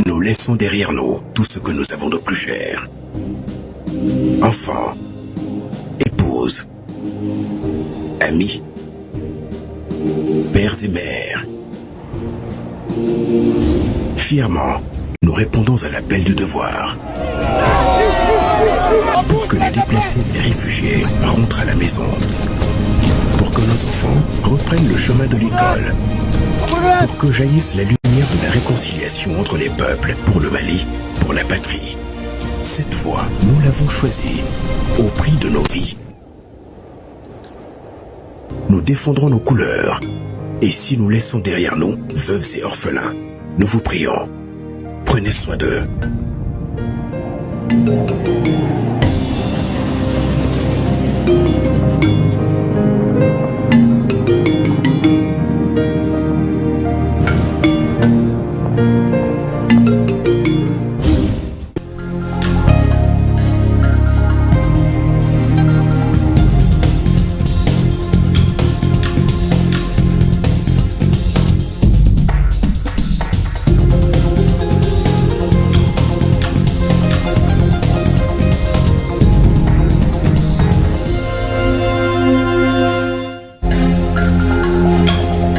Nous laissons derrière nous tout ce que nous avons de plus cher. Enfants, épouses, amis, pères et mères. Fièrement, nous répondons à l'appel du devoir. Pour que les déplacés et réfugiés rentrent à la maison. Pour que nos enfants reprennent le chemin de l'école. Pour que jaillisse la lumière de la réconciliation entre les peuples, pour le Mali, pour la patrie. Cette voie, nous l'avons choisie, au prix de nos vies. Nous défendrons nos couleurs. Et si nous laissons derrière nous veuves et orphelins, nous vous prions, prenez soin d'eux.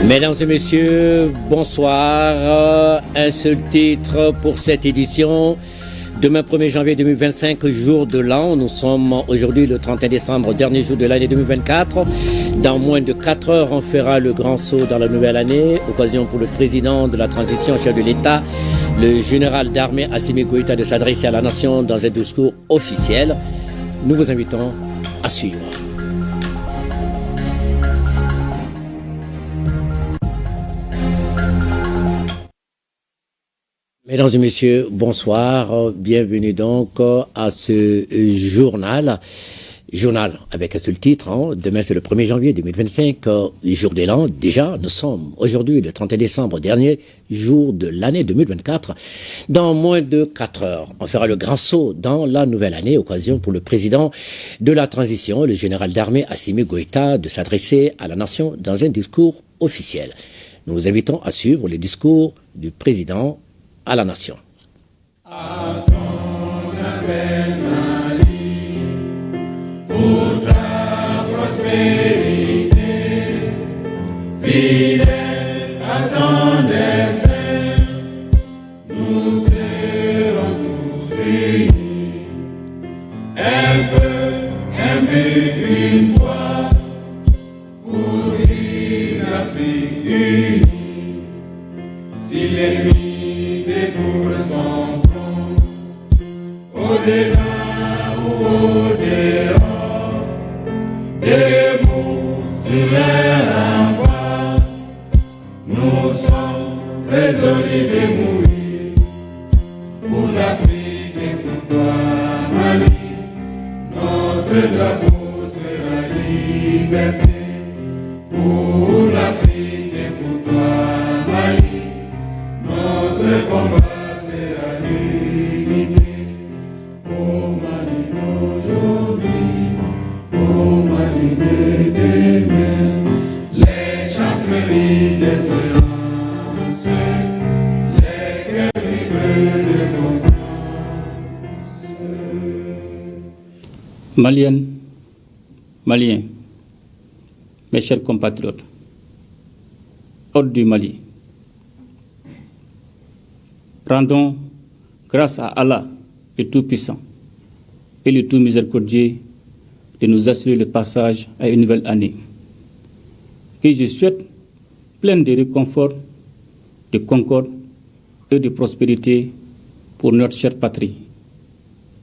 Mesdames et messieurs, bonsoir. Un seul titre pour cette édition. Demain 1er janvier 2025, jour de l'an. Nous sommes aujourd'hui le 31 décembre, dernier jour de l'année 2024. Dans moins de 4 heures, on fera le grand saut dans la nouvelle année. Occasion pour le président de la transition, chef de l'État, le général d'armée Assimi Goïta, de s'adresser à la nation dans un discours officiel. Nous vous invitons à suivre. Mesdames et messieurs, bonsoir. Bienvenue donc à ce journal. Journal avec un seul titre. Demain, c'est le 1er janvier 2025, jour de l'an. Déjà, nous sommes aujourd'hui le 31 décembre, dernier jour de l'année 2024. Dans moins de 4 heures, on fera le grand saut dans la nouvelle année. Occasion pour le président de la transition, le général d'armée Assimi Goïta, de s'adresser à la nation dans un discours officiel. Nous vous invitons à suivre le discours du président à la nation. À ton appel, Mali, pour ta prospérité, fidèle à ton destin, nous serons tous réunis. Un but, une fois, pour une Afrique unie. Si l'ennemi pour son front, au-delà ou au-dehors, des mots sur les remparts, nous sommes résolus de mourir pour l'Afrique et pour toi, Mali. Notre drapeau sera liberté pour l'Afrique et pour toi, Mali. Notre combat sera l'unité. Au Mali d'aujourd'hui, au Mali de demain, les chants fleurissent d'espérance, les cœurs vibrent de confiance. Maliennes, Maliens, mes chers compatriotes, hors du Mali, rendons grâce à Allah, le Tout-Puissant et le Tout-Miséricordieux, de nous assurer le passage à une nouvelle année, que je souhaite pleine de réconfort, de concorde et de prospérité pour notre chère patrie,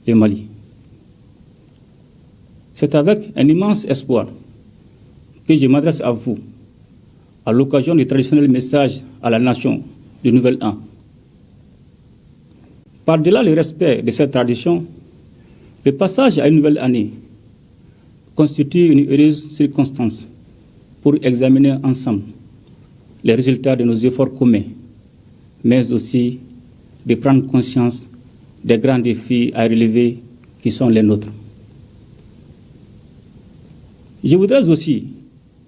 le Mali. C'est avec un immense espoir que je m'adresse à vous, à l'occasion du traditionnel message à la nation du Nouvel An. Par-delà le respect de cette tradition, le passage à une nouvelle année constitue une heureuse circonstance pour examiner ensemble les résultats de nos efforts communs, mais aussi de prendre conscience des grands défis à relever qui sont les nôtres. Je voudrais aussi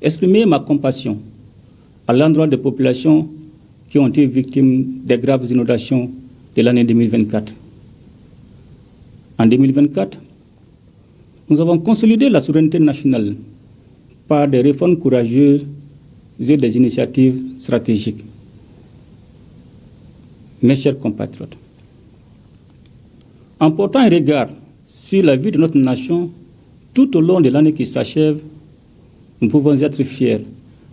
exprimer ma compassion à l'endroit des populations qui ont été victimes des graves inondations de l'année 2024. En 2024, nous avons consolidé la souveraineté nationale par des réformes courageuses et des initiatives stratégiques. Mes chers compatriotes, en portant un regard sur la vie de notre nation tout au long de l'année qui s'achève, nous pouvons être fiers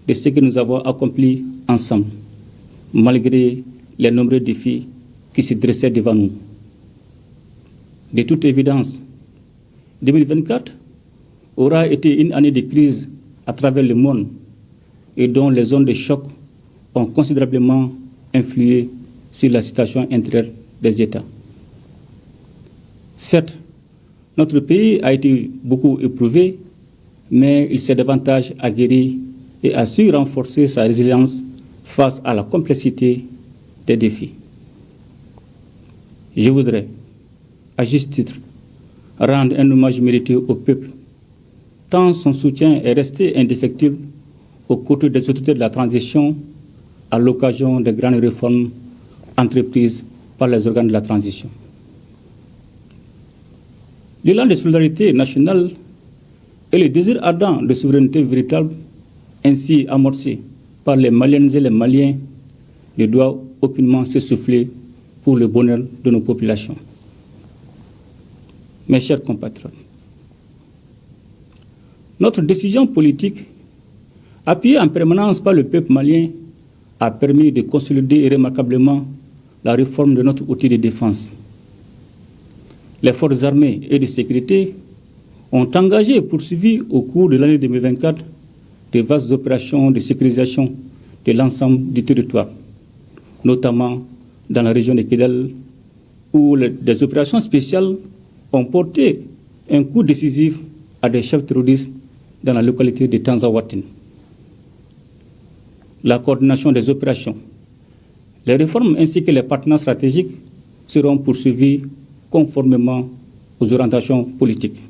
de ce que nous avons accompli ensemble, malgré les nombreux défis qui se dressaient devant nous. De toute évidence, 2024 aura été une année de crise à travers le monde et dont les zones de choc ont considérablement influé sur la situation intérieure des États. Certes, notre pays a été beaucoup éprouvé, mais il s'est davantage aguerri et a su renforcer sa résilience face à la complexité des défis. Je voudrais, à juste titre, rendre un hommage mérité au peuple, tant son soutien est resté indéfectible aux côtés des autorités de la transition à l'occasion des grandes réformes entreprises par les organes de la transition. L'élan de solidarité nationale et le désir ardent de souveraineté véritable ainsi amorcé par les Maliennes et les Maliens ne doit aucunement s'essouffler pour le bonheur de nos populations. Mes chers compatriotes, notre décision politique, appuyée en permanence par le peuple malien, a permis de consolider remarquablement la réforme de notre outil de défense. Les forces armées et de sécurité ont engagé et poursuivi au cours de l'année 2024 de vastes opérations de sécurisation de l'ensemble du territoire, notamment dans la région de Kidal, où des opérations spéciales ont porté un coup décisif à des chefs terroristes dans la localité de Tanzawatin. La coordination des opérations, les réformes ainsi que les partenaires stratégiques seront poursuivis conformément aux orientations politiques.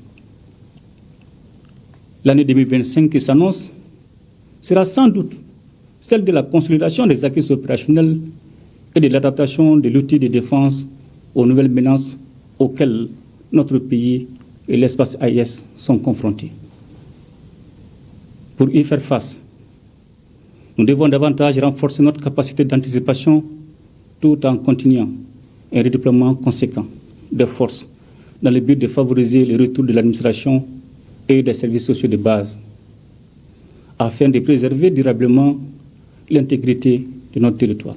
L'année 2025 qui s'annonce sera sans doute celle de la consolidation des acquis opérationnels et de l'adaptation de l'outil de défense aux nouvelles menaces auxquelles notre pays et l'espace AIS sont confrontés. Pour y faire face, nous devons davantage renforcer notre capacité d'anticipation tout en continuant un redéploiement conséquent de forces dans le but de favoriser le retour de l'administration et des services sociaux de base, afin de préserver durablement l'intégrité de notre territoire.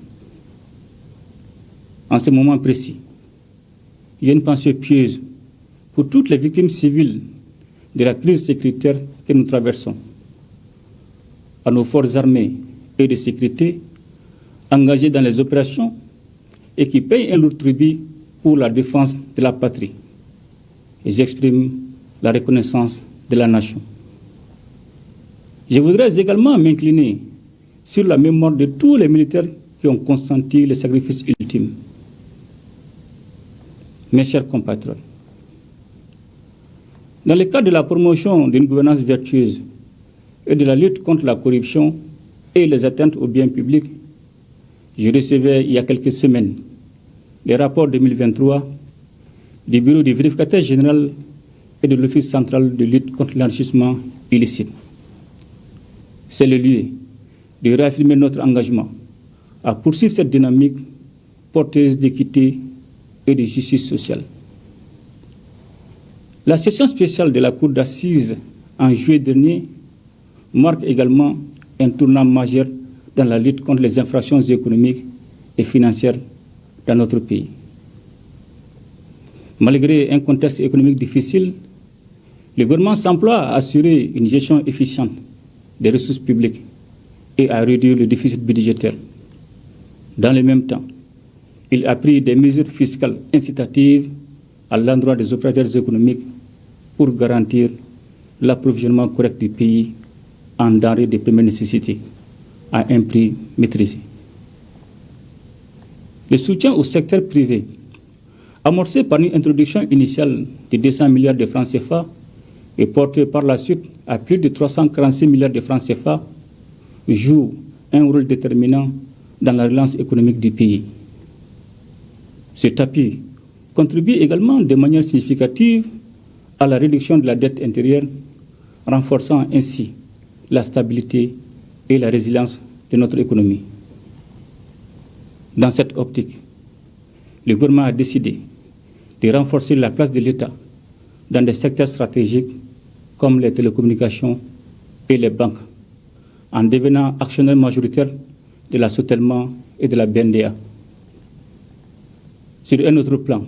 En ce moment précis, j'ai une pensée pieuse pour toutes les victimes civiles de la crise sécuritaire que nous traversons, à nos forces armées et de sécurité engagées dans les opérations et qui payent un lourd tribut pour la défense de la patrie. Et j'exprime la reconnaissance de la nation. Je voudrais également m'incliner sur la mémoire de tous les militaires qui ont consenti le sacrifice ultime. Mes chers compatriotes, dans le cadre de la promotion d'une gouvernance vertueuse et de la lutte contre la corruption et les atteintes aux biens publics, je recevais il y a quelques semaines les rapports 2023 du Bureau du vérificateur général et de l'Office central de lutte contre l'enrichissement illicite. C'est le lieu de réaffirmer notre engagement à poursuivre cette dynamique porteuse d'équité et de justice sociale. La session spéciale de la Cour d'assises en juillet dernier marque également un tournant majeur dans la lutte contre les infractions économiques et financières dans notre pays. Malgré un contexte économique difficile, le gouvernement s'emploie à assurer une gestion efficiente des ressources publiques et à réduire le déficit budgétaire. Dans le même temps, il a pris des mesures fiscales incitatives à l'endroit des opérateurs économiques pour garantir l'approvisionnement correct du pays en denrées de première nécessité à un prix maîtrisé. Le soutien au secteur privé, amorcé par une introduction initiale de 200 milliards de francs CFA et porté par la suite à plus de 346 milliards de francs CFA, joue un rôle déterminant dans la relance économique du pays. Cet appui contribue également de manière significative à la réduction de la dette intérieure, renforçant ainsi la stabilité et la résilience de notre économie. Dans cette optique, le gouvernement a décidé de renforcer la place de l'État dans des secteurs stratégiques comme les télécommunications et les banques, en devenant actionnaire majoritaire de la Sotelma et de la BNDA. Sur un autre plan,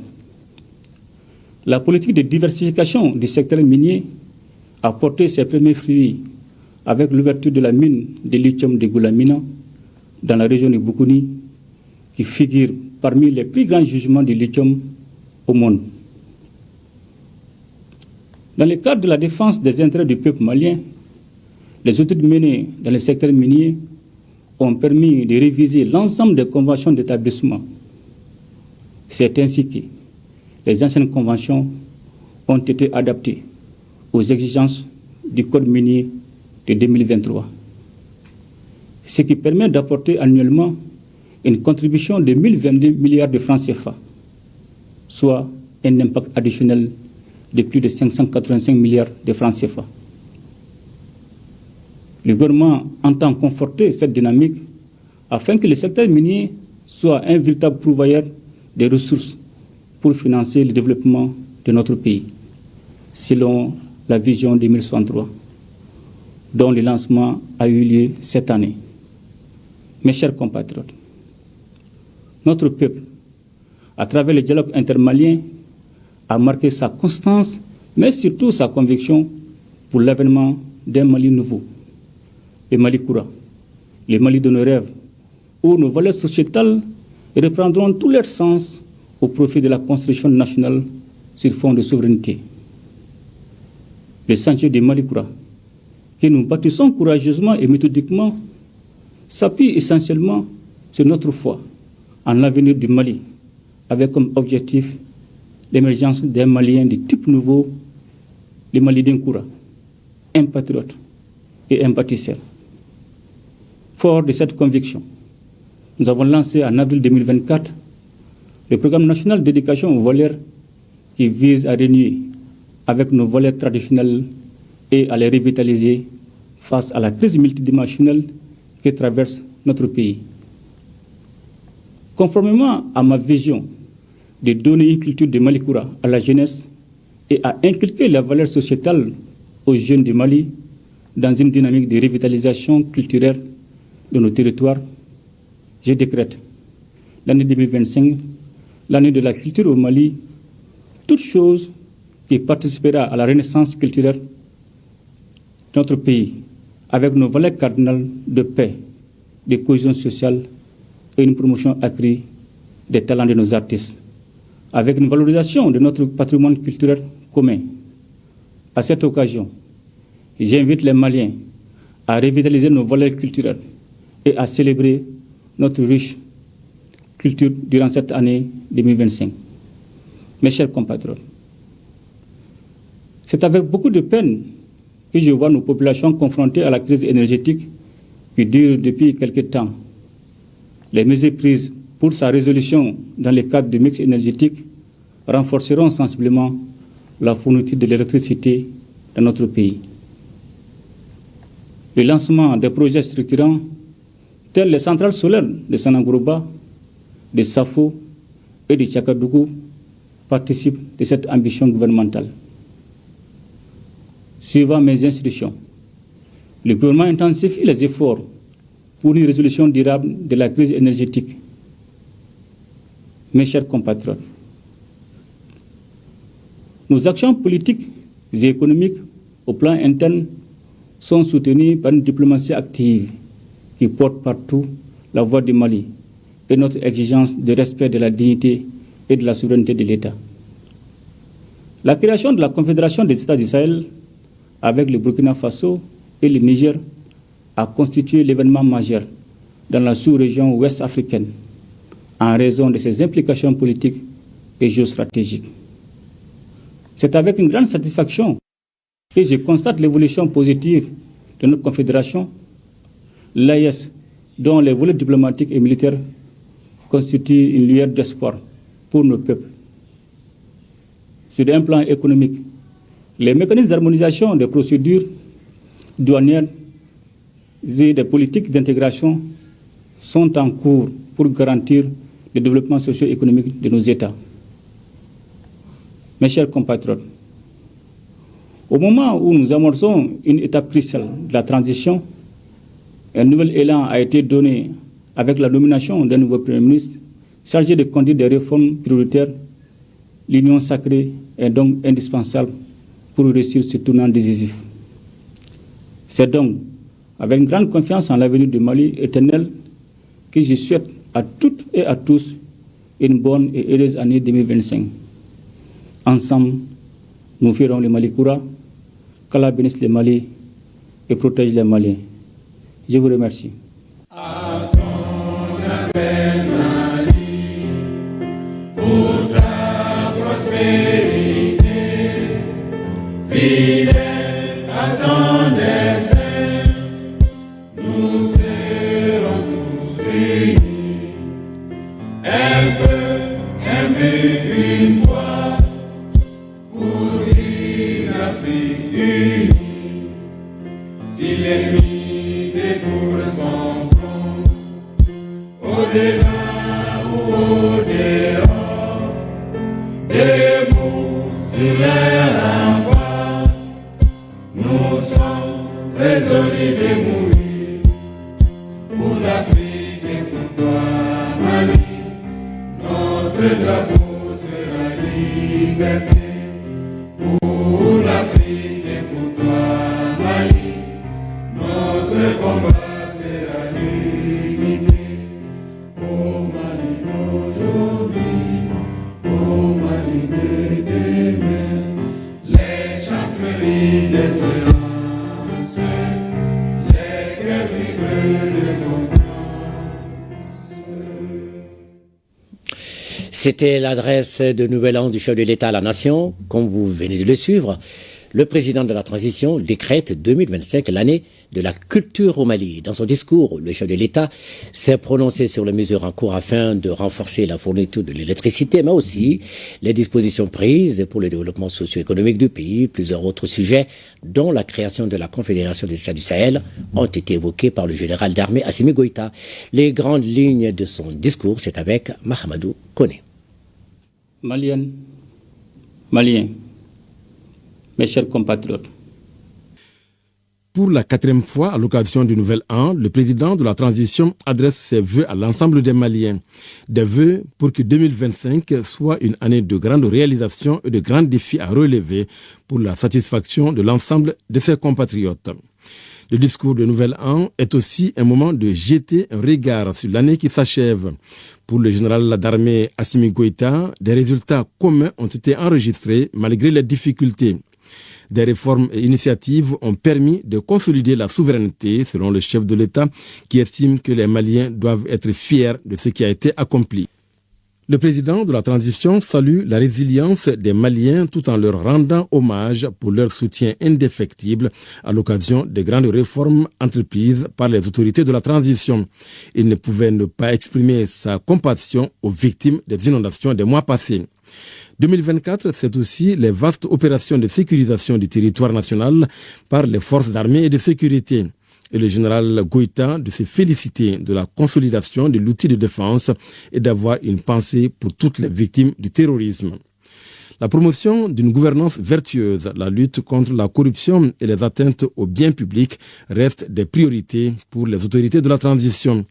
la politique de diversification du secteur minier a porté ses premiers fruits avec l'ouverture de la mine de lithium de Goulamina dans la région de Boukouni, qui figure parmi les plus grands gisements de lithium au monde. Dans le cadre de la défense des intérêts du peuple malien, les études menées dans le secteur minier ont permis de réviser l'ensemble des conventions d'établissement. C'est ainsi que les anciennes conventions ont été adaptées aux exigences du Code minier de 2023, ce qui permet d'apporter annuellement une contribution de 1022 milliards de francs CFA, soit un impact additionnel de plus de 585 milliards de francs CFA. Le gouvernement entend conforter cette dynamique afin que le secteur minier soit un véritable pourvoyeur des ressources pour financer le développement de notre pays, selon la vision 2063, dont le lancement a eu lieu cette année. Mes chers compatriotes, notre peuple, à travers le dialogue intermalien, a marqué sa constance, mais surtout sa conviction pour l'avènement d'un Mali nouveau, le Mali Koura, le Mali de nos rêves, où nos valeurs sociétales reprendront tout leur sens au profit de la construction nationale sur fond de souveraineté. Le chantier du Mali Koura, que nous bâtissons courageusement et méthodiquement, s'appuie essentiellement sur notre foi en l'avenir du Mali, avec comme objectif l'émergence d'un Malien de type nouveau, le Mali d'un Koura, un patriote et un bâtisseur. Fort de cette conviction, nous avons lancé en avril 2024 le programme national d'éducation aux valeurs qui vise à renouer avec nos valeurs traditionnelles et à les revitaliser face à la crise multidimensionnelle que traverse notre pays. Conformément à ma vision de donner une culture de Mali Koura à la jeunesse et à inculquer la valeur sociétale aux jeunes du Mali dans une dynamique de revitalisation culturelle de nos territoires, je décrète l'année 2025, l'année de la culture au Mali, toute chose qui participera à la renaissance culturelle de notre pays, avec nos valeurs cardinales de paix, de cohésion sociale et une promotion accrue des talents de nos artistes, avec une valorisation de notre patrimoine culturel commun. À cette occasion, j'invite les Maliens à revitaliser nos valeurs culturelles et à célébrer notre riche culture durant cette année 2025. Mes chers compatriotes, c'est avec beaucoup de peine que je vois nos populations confrontées à la crise énergétique qui dure depuis quelque temps. Les mesures prises pour sa résolution dans le cadre du mix énergétique renforceront sensiblement la fourniture de l'électricité dans notre pays. Le lancement des projets structurants tels les centrales solaires de Sanangourouba, de Safo et de Tchakadougou participent de cette ambition gouvernementale. Suivant mes instructions, le gouvernement intensifie les efforts pour une résolution durable de la crise énergétique. Mes chers compatriotes, nos actions politiques et économiques au plan interne sont soutenues par une diplomatie active qui porte partout la voix du Mali et notre exigence de respect de la dignité et de la souveraineté de l'État. La création de la Confédération des États du Sahel avec le Burkina Faso et le Niger a constitué l'événement majeur dans la sous-région ouest africaine en raison de ses implications politiques et géostratégiques. C'est avec une grande satisfaction que je constate l'évolution positive de notre confédération. L'AES dont les volets diplomatiques et militaires constituent une lueur d'espoir pour nos peuples. Sur un plan économique, les mécanismes d'harmonisation des procédures douanières et des politiques d'intégration sont en cours pour garantir le développement socio-économique de nos États. Mes chers compatriotes, au moment où nous amorçons une étape cruciale de la transition, un nouvel élan a été donné avec la nomination d'un nouveau Premier ministre chargé de conduire des réformes prioritaires. L'union sacrée est donc indispensable pour réussir ce tournant décisif. C'est donc avec une grande confiance en l'avenir du Mali éternel que je souhaite à toutes et à tous une bonne et heureuse année 2025. Ensemble, nous ferons le Mali Koura, qu'Allah bénisse le Mali et protège les Maliens. Je vous remercie. À ton appel, Mali, pour ta prospérité, fidèle à ton destin, nous serons tous réunis. Un but, une foi, pour une Afrique unie. Si l'ennemi découvre son front, au-delà ou au-dehors, debout sur les remparts, nous sommes résolus de mourir pour l'Afrique et pour toi, Mali. Notre drapeau sera liberté pour l'Afrique et pour toi, Mali. Notre combat sera l'unité. Au Mali d'aujourd'hui, au Mali de demain, les chants fleurissent d'espérance, les cœurs vibrent de confiance. C'était l'adresse de Nouvel An du chef de l'État à la Nation. Comme vous venez de le suivre, le président de la transition décrète 2025 l'année de la culture au Mali. Dans son discours, le chef de l'État s'est prononcé sur les mesures en cours afin de renforcer la fourniture de l'électricité, mais aussi les dispositions prises pour le développement socio-économique du pays. Plusieurs autres sujets, dont la création de la Confédération des États du Sahel, ont été évoqués par le général d'armée Assimi Goïta. Les grandes lignes de son discours, c'est avec Mahamadou Koné. Maliennes, Maliens, mes chers compatriotes. Pour la 4e fois, à l'occasion du Nouvel An, le président de la transition adresse ses vœux à l'ensemble des Maliens. Des vœux pour que 2025 soit une année de grandes réalisations et de grands défis à relever pour la satisfaction de l'ensemble de ses compatriotes. Le discours de Nouvel An est aussi un moment de jeter un regard sur l'année qui s'achève. Pour le général d'armée Assimi Goïta, des résultats communs ont été enregistrés malgré les difficultés. Des réformes et initiatives ont permis de consolider la souveraineté, selon le chef de l'État, qui estime que les Maliens doivent être fiers de ce qui a été accompli. Le président de la transition salue la résilience des Maliens tout en leur rendant hommage pour leur soutien indéfectible à l'occasion des grandes réformes entreprises par les autorités de la transition. Il ne pouvait ne pas exprimer sa compassion aux victimes des inondations des mois passés. 2024, c'est aussi les vastes opérations de sécurisation du territoire national par les forces d'armée et de sécurité. Et le général Goïta de se féliciter de la consolidation de l'outil de défense et d'avoir une pensée pour toutes les victimes du terrorisme. La promotion d'une gouvernance vertueuse, la lutte contre la corruption et les atteintes aux biens publics restent des priorités pour les autorités de la transition.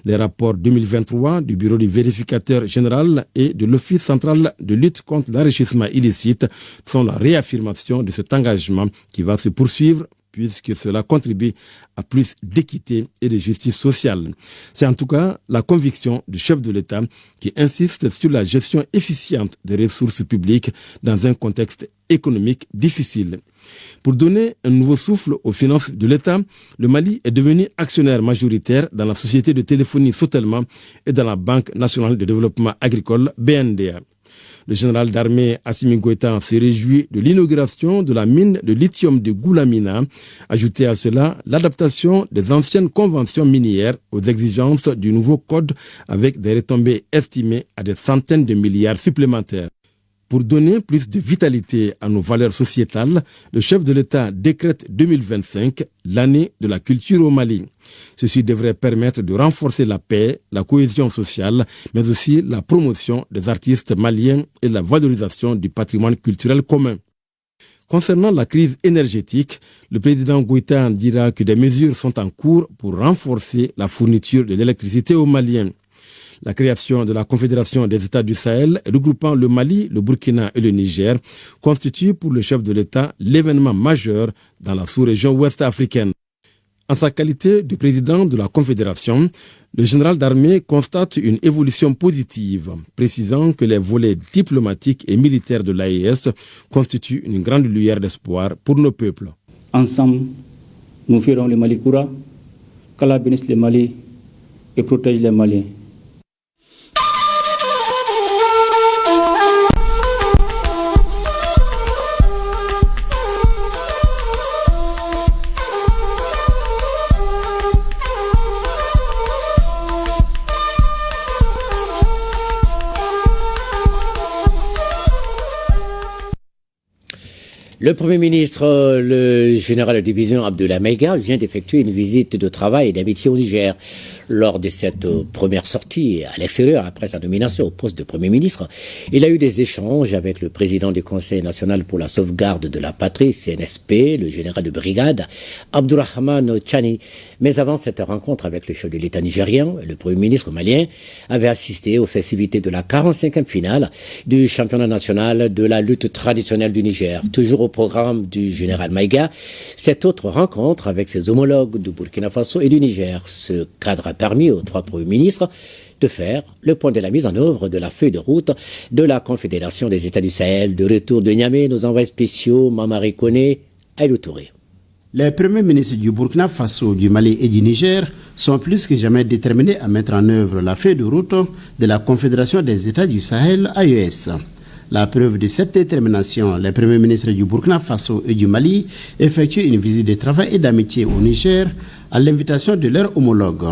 Les rapports 2023 du Bureau du vérificateur général et de l'Office central de lutte contre l'enrichissement illicite sont la réaffirmation de cet engagement qui va se poursuivre puisque cela contribue à plus d'équité et de justice sociale. C'est en tout cas la conviction du chef de l'État qui insiste sur la gestion efficiente des ressources publiques dans un contexte économique difficile. Pour donner un nouveau souffle aux finances de l'État, le Mali est devenu actionnaire majoritaire dans la société de téléphonie Sotelma et dans la Banque nationale de développement agricole BNDA. Le général d'armée Assimi Goïta se réjouit de l'inauguration de la mine de lithium de Goulamina. Ajoutez à cela l'adaptation des anciennes conventions minières aux exigences du nouveau code avec des retombées estimées à des centaines de milliards supplémentaires. Pour donner plus de vitalité à nos valeurs sociétales, le chef de l'État décrète 2025 l'année de la culture au Mali. Ceci devrait permettre de renforcer la paix, la cohésion sociale, mais aussi la promotion des artistes maliens et la valorisation du patrimoine culturel commun. Concernant la crise énergétique, le président Goïta dira que des mesures sont en cours pour renforcer la fourniture de l'électricité aux Maliens. La création de la Confédération des États du Sahel, regroupant le Mali, le Burkina et le Niger, constitue pour le chef de l'État l'événement majeur dans la sous-région ouest africaine. En sa qualité de président de la Confédération, le général d'armée constate une évolution positive, précisant que les volets diplomatiques et militaires de l'AES constituent une grande lueur d'espoir pour nos peuples. Ensemble, nous ferons le Mali Koura, qu'Allah bénisse le Mali et protège les Maliens. Le Premier ministre, le général de division Abdoulaye Maïga, vient d'effectuer une visite de travail et d'amitié au Niger. Lors de cette première sortie à l'extérieur, après sa nomination au poste de Premier ministre, il a eu des échanges avec le président du Conseil national pour la sauvegarde de la patrie, CNSP, le général de brigade, Abdourahmane Tchani. Mais avant cette rencontre avec le chef de l'État nigérien, le Premier ministre malien avait assisté aux festivités de la 45e finale du championnat national de la lutte traditionnelle du Niger. Toujours au programme du général Maïga, cette autre rencontre avec ses homologues du Burkina Faso et du Niger. Ce cadre a permis aux trois premiers ministres de faire le point de la mise en œuvre de la feuille de route de la Confédération des États du Sahel. De retour de Niamey, nos envoyés spéciaux, Mamari Koné, Aïlou Touré. Les premiers ministres du Burkina Faso, du Mali et du Niger sont plus que jamais déterminés à mettre en œuvre la feuille de route de la Confédération des États du Sahel, AES. La preuve de cette détermination, les premiers ministres du Burkina Faso et du Mali effectuent une visite de travail et d'amitié au Niger à l'invitation de leurs homologues.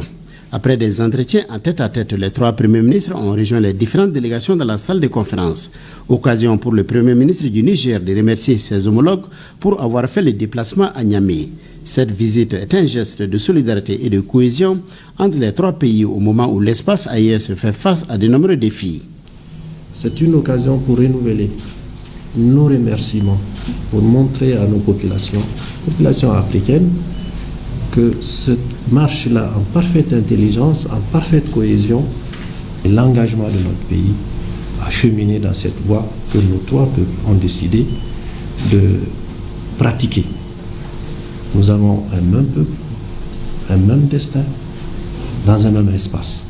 Après des entretiens en tête-à-tête, les trois premiers ministres ont rejoint les différentes délégations dans la salle de conférence. Occasion pour le premier ministre du Niger de remercier ses homologues pour avoir fait le déplacement à Niamey. Cette visite est un geste de solidarité et de cohésion entre les trois pays au moment où l'espace AES fait face à de nombreux défis. C'est une occasion pour renouveler nos remerciements, pour montrer à nos populations africaines, que cette marche-là, en parfaite intelligence, en parfaite cohésion, et l'engagement de notre pays à cheminer dans cette voie que nos trois peuples ont décidé de pratiquer. Nous avons un même peuple, un même destin, dans un même espace.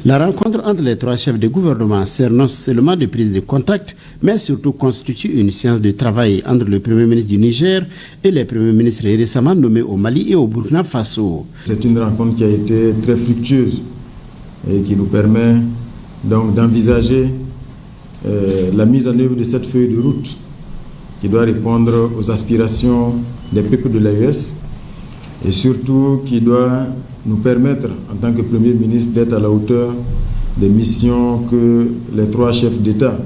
La rencontre entre les trois chefs de gouvernement sert non seulement de prise de contact, mais surtout constitue une séance de travail entre le Premier ministre du Niger et les premiers ministres récemment nommés au Mali et au Burkina Faso. C'est une rencontre qui a été très fructueuse et qui nous permet donc d'envisager la mise en œuvre de cette feuille de route qui doit répondre aux aspirations des peuples de l'AES et surtout qui doit nous permettre, en tant que Premier ministre, d'être à la hauteur des missions que les trois chefs d'État,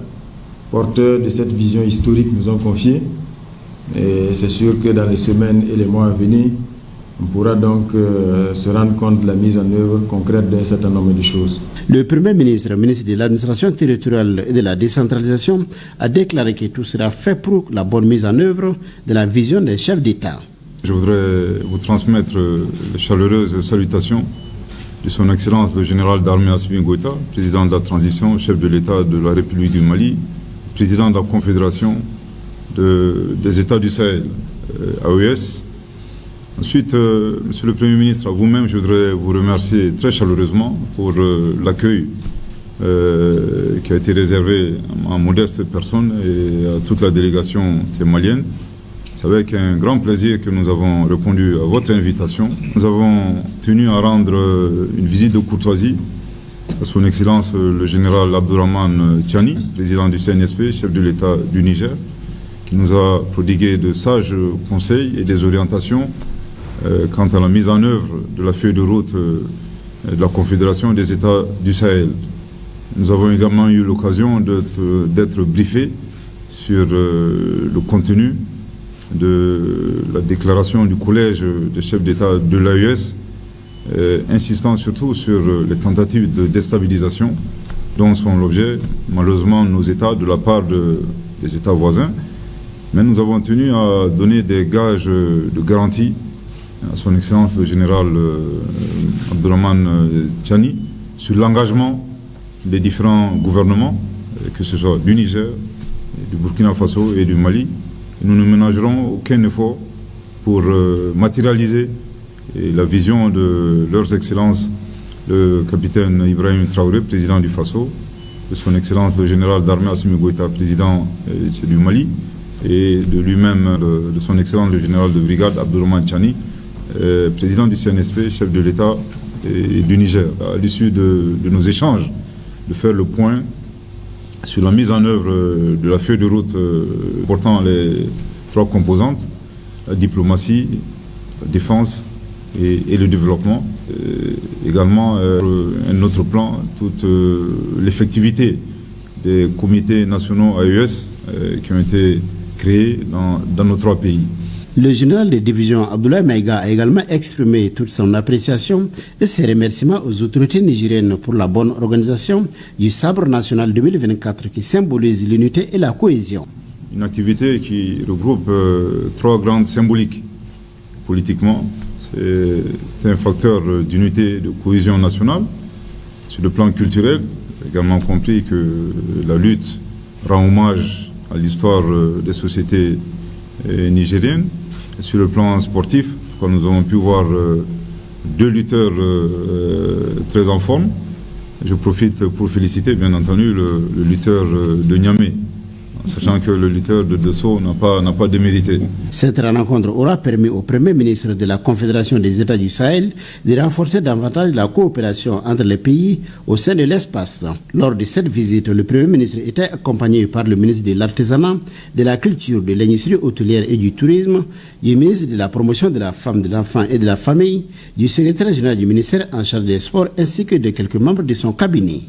porteurs de cette vision historique, nous ont confiées. Et c'est sûr que dans les semaines et les mois à venir, on pourra donc se rendre compte de la mise en œuvre concrète d'un certain nombre de choses. Le Premier ministre, ministre de l'administration territoriale et de la décentralisation, a déclaré que tout sera fait pour la bonne mise en œuvre de la vision des chefs d'État. Je voudrais vous transmettre les chaleureuses salutations de son Excellence le général d'armée Assimi Goïta, président de la transition, chef de l'État de la République du Mali, président de la Confédération des États du Sahel, AES. Ensuite, Monsieur le Premier ministre, à vous-même, je voudrais vous remercier très chaleureusement pour l'accueil qui a été réservé à ma modeste personne et à toute la délégation malienne. C'est avec un grand plaisir que nous avons répondu à votre invitation. Nous avons tenu à rendre une visite de courtoisie à son Excellence le général Abdourahmane Tiani, président du CNSP, chef de l'État du Niger, qui nous a prodigué de sages conseils et des orientations quant à la mise en œuvre de la feuille de route de la Confédération des États du Sahel. Nous avons également eu l'occasion d'être briefés sur le contenu de la déclaration du collège des chefs d'État de l'AES, insistant surtout sur les tentatives de déstabilisation dont sont l'objet malheureusement nos États de la part des États voisins. Mais nous avons tenu à donner des gages de garantie à son Excellence le général Abdourahmane Tiani sur l'engagement des différents gouvernements, que ce soit du Niger, du Burkina Faso et du Mali. Nous ne ménagerons aucun effort pour matérialiser la vision de leurs excellences, le capitaine Ibrahim Traoré, président du Faso, de son Excellence le général d'armée Assimi Goïta, président du Mali, et de lui-même, de son Excellence le général de brigade Abdourahmane Tiani, président du CNSP, chef de l'État et du Niger. À l'issue de nos échanges, de faire le point sur la mise en œuvre de la feuille de route portant les trois composantes, la diplomatie, la défense et le développement. Également, un autre plan, toute l'effectivité des comités nationaux AES qui ont été créés dans nos trois pays. Le général de division Abdoulaye Maïga a également exprimé toute son appréciation et ses remerciements aux autorités nigériennes pour la bonne organisation du Sabre national 2024 qui symbolise l'unité et la cohésion. Une activité qui regroupe trois grandes symboliques. Politiquement, c'est un facteur d'unité et de cohésion nationale. Sur le plan culturel, également compris que la lutte rend hommage à l'histoire des sociétés nigériennes. Sur le plan sportif, nous avons pu voir deux lutteurs très en forme. Je profite pour féliciter bien entendu le lutteur de Niamey, sachant que le lutteur de Dosso n'a pas démérité. Cette rencontre aura permis au Premier ministre de la Confédération des États du Sahel de renforcer davantage la coopération entre les pays au sein de l'espace. Lors de cette visite, le Premier ministre était accompagné par le ministre de l'Artisanat, de la Culture, de l'Industrie hôtelière et du Tourisme, du ministre de la Promotion de la Femme, de l'Enfant et de la Famille, du secrétaire général du ministère en charge des Sports ainsi que de quelques membres de son cabinet.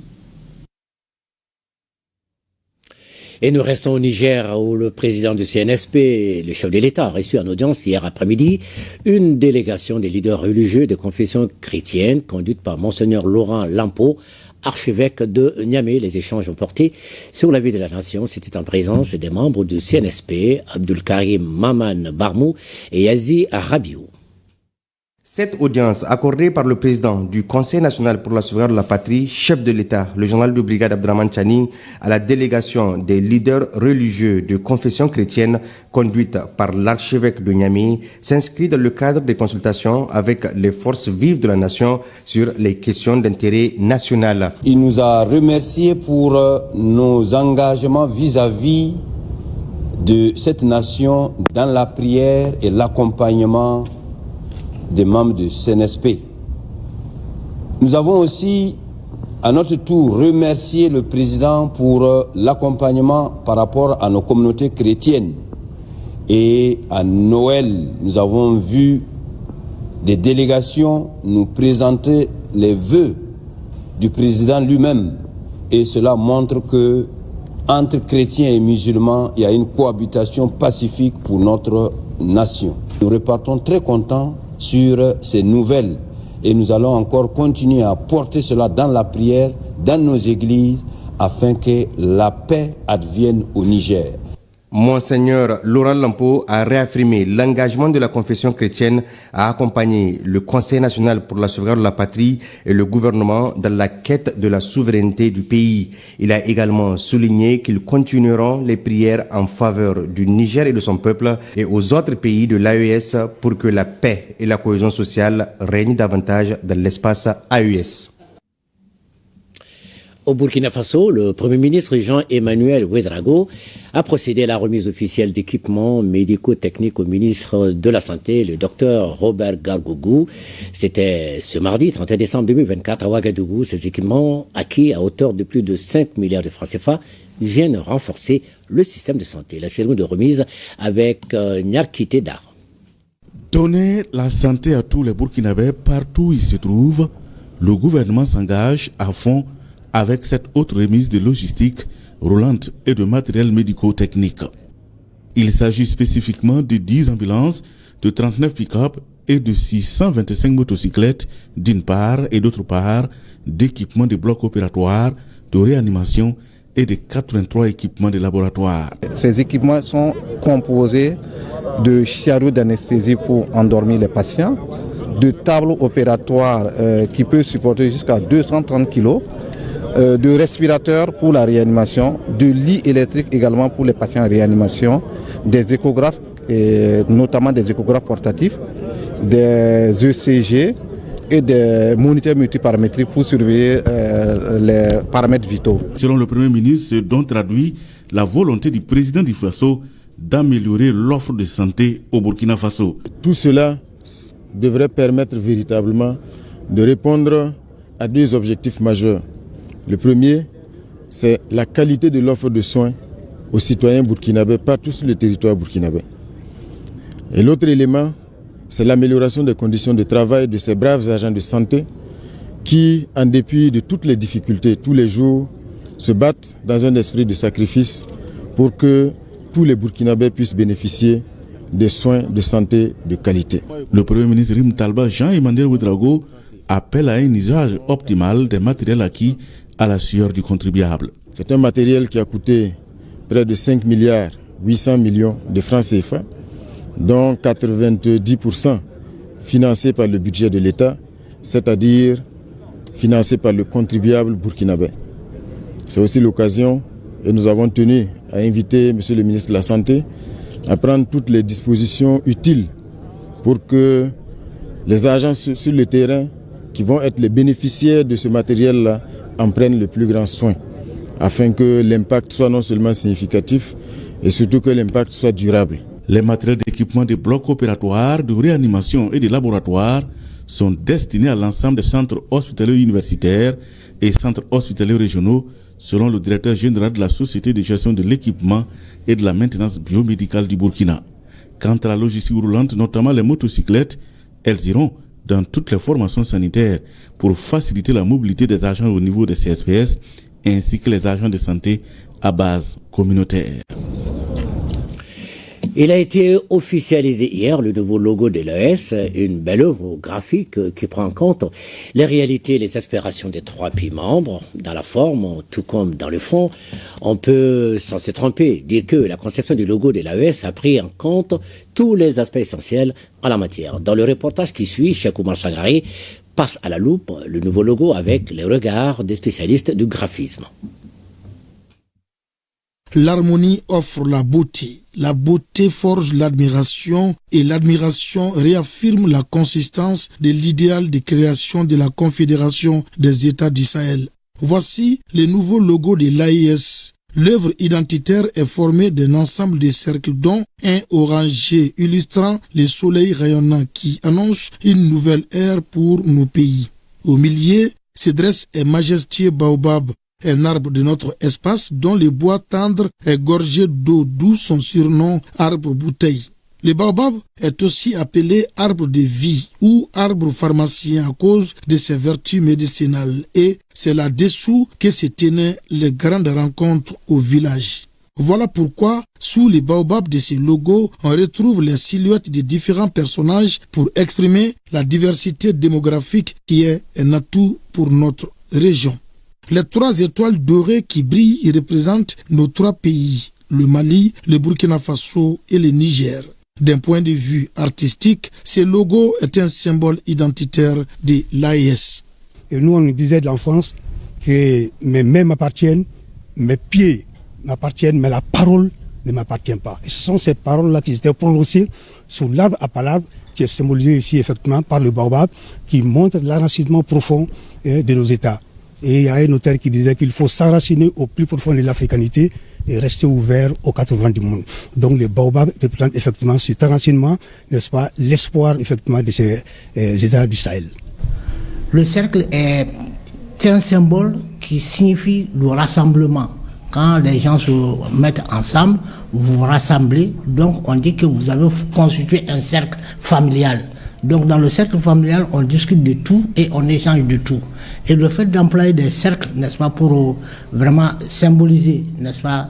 Et nous restons au Niger où le président du CNSP, le chef de l'État, a reçu en audience hier après-midi une délégation des leaders religieux de confession chrétienne conduite par Monseigneur Laurent Lampo, archevêque de Niamey. Les échanges ont porté sur la vie de la nation. C'était en présence des membres du CNSP, Abdul Karim Maman Barmou et Yazi Rabiou. Cette audience accordée par le président du Conseil national pour la sauvegarde de la patrie, chef de l'État, le général de brigade Abdourahmane Tiani, à la délégation des leaders religieux de confession chrétienne conduite par l'archevêque de Niamey, s'inscrit dans le cadre des consultations avec les forces vives de la nation sur les questions d'intérêt national. Il nous a remerciés pour nos engagements vis-à-vis de cette nation dans la prière et l'accompagnement des membres du CNSP. Nous avons aussi, à notre tour, remercié le président pour l'accompagnement par rapport à nos communautés chrétiennes. Et à Noël, nous avons vu des délégations nous présenter les vœux du président lui-même. Et cela montre que entre chrétiens et musulmans, il y a une cohabitation pacifique pour notre nation. Nous repartons très contents sur ces nouvelles et nous allons encore continuer à porter cela dans la prière, dans nos églises, afin que la paix advienne au Niger. Monseigneur Laurent Lampo a réaffirmé l'engagement de la confession chrétienne à accompagner le Conseil national pour la sauvegarde de la patrie et le gouvernement dans la quête de la souveraineté du pays. Il a également souligné qu'ils continueront les prières en faveur du Niger et de son peuple et aux autres pays de l'AES pour que la paix et la cohésion sociale règnent davantage dans l'espace AES. Au Burkina Faso, le Premier ministre Jean-Emmanuel Ouédraogo a procédé à la remise officielle d'équipements médico-techniques au ministre de la Santé, le docteur Robert Gargougou. C'était ce mardi 31 décembre 2024 à Ouagadougou. Ces équipements, acquis à hauteur de plus de 5 milliards de francs CFA, viennent renforcer le système de santé. La cérémonie de remise avec Nyarkité Dar. Donner la santé à tous les Burkinabés partout où ils se trouvent, le gouvernement s'engage à fond avec cette autre remise de logistique roulante et de matériel médico-technique. Il s'agit spécifiquement de 10 ambulances, de 39 pick-up et de 625 motocyclettes d'une part et d'autre part, d'équipements de blocs opératoires, de réanimation et de 83 équipements de laboratoire. Ces équipements sont composés de chariots d'anesthésie pour endormir les patients, de tableaux opératoires qui peuvent supporter jusqu'à 230 kg, de respirateurs pour la réanimation, de lits électriques également pour les patients en réanimation, des échographes, notamment des échographes portatifs, des ECG et des moniteurs multiparamétriques pour surveiller les paramètres vitaux. Selon le Premier ministre, ce dont traduit la volonté du président du Faso d'améliorer l'offre de santé au Burkina Faso. Tout cela devrait permettre véritablement de répondre à deux objectifs majeurs. Le premier, c'est la qualité de l'offre de soins aux citoyens burkinabés partout sur le territoire burkinabé. Et l'autre élément, c'est l'amélioration des conditions de travail de ces braves agents de santé qui, en dépit de toutes les difficultés, tous les jours, se battent dans un esprit de sacrifice pour que tous les Burkinabés puissent bénéficier des soins de santé de qualité. Le Premier ministre Rim Talba Jean-Emmanuel Ouédraogo appelle à un usage optimal des matériels acquis à la sueur du contribuable. C'est un matériel qui a coûté près de 5 milliards 800 millions de francs CFA, dont 90% financés par le budget de l'État, c'est-à-dire financés par le contribuable burkinabé. C'est aussi l'occasion, et nous avons tenu à inviter M. le ministre de la Santé à prendre toutes les dispositions utiles pour que les agents sur le terrain qui vont être les bénéficiaires de ce matériel-là en prennent le plus grand soin, afin que l'impact soit non seulement significatif, et surtout que l'impact soit durable. Les matériels d'équipement des blocs opératoires, de réanimation et de laboratoires sont destinés à l'ensemble des centres hospitaliers universitaires et centres hospitaliers régionaux, selon le directeur général de la Société de gestion de l'équipement et de la maintenance biomédicale du Burkina. Quant à la logistique roulante, notamment les motocyclettes, elles iront dans toutes les formations sanitaires pour faciliter la mobilité des agents au niveau des CSPS ainsi que les agents de santé à base communautaire. Il a été officialisé hier le nouveau logo de l'AES, une belle œuvre graphique qui prend en compte les réalités et les aspirations des 3 pays membres, dans la forme tout comme dans le fond. On peut, sans se tromper, dire que la conception du logo de l'AES a pris en compte tous les aspects essentiels en la matière. Dans le reportage qui suit, Cheikh Oumar Sangaré passe à la loupe le nouveau logo avec les regards des spécialistes du graphisme. L'harmonie offre la beauté forge l'admiration et l'admiration réaffirme la consistance de l'idéal de création de la Confédération des États du Sahel. Voici le nouveau logo de l'AES. L'œuvre identitaire est formée d'un ensemble de cercles dont un orangé illustrant le soleil rayonnant qui annonce une nouvelle ère pour nos pays. Au milieu se dresse un majestueux baobab, un arbre de notre espace dont le bois tendre est gorgé d'eau, d'où son surnom arbre bouteille. Le baobab est aussi appelé arbre de vie ou arbre pharmacien à cause de ses vertus médicinales et c'est là-dessous que se tenaient les grandes rencontres au village. Voilà pourquoi, sous les baobabs de ces logos, on retrouve les silhouettes de différents personnages pour exprimer la diversité démographique qui est un atout pour notre région. Les 3 étoiles dorées qui brillent représentent nos 3 pays, le Mali, le Burkina Faso et le Niger. D'un point de vue artistique, ce logo est un symbole identitaire de l'AES. Et nous, on nous disait de l'enfance que mes mains m'appartiennent, mes pieds m'appartiennent, mais la parole ne m'appartient pas. Et ce sont ces paroles-là qui étaient prononcées sur l'arbre à palabre, qui est symbolisé ici effectivement par le baobab, qui montre l'enracinement profond de nos États. Et il y a un auteur qui disait qu'il faut s'enraciner au plus profond de l'africanité et rester ouvert aux 80 du monde. Donc les baobabs représentent effectivement cet enracinement, n'est-ce pas, l'espoir effectivement de ces États du Sahel. Le cercle est un symbole qui signifie le rassemblement. Quand les gens se mettent ensemble, vous vous rassemblez, donc on dit que vous avez constitué un cercle familial. Donc dans le cercle familial, on discute de tout et on échange de tout. Et le fait d'employer des cercles, n'est-ce pas, pour vraiment symboliser, n'est-ce pas,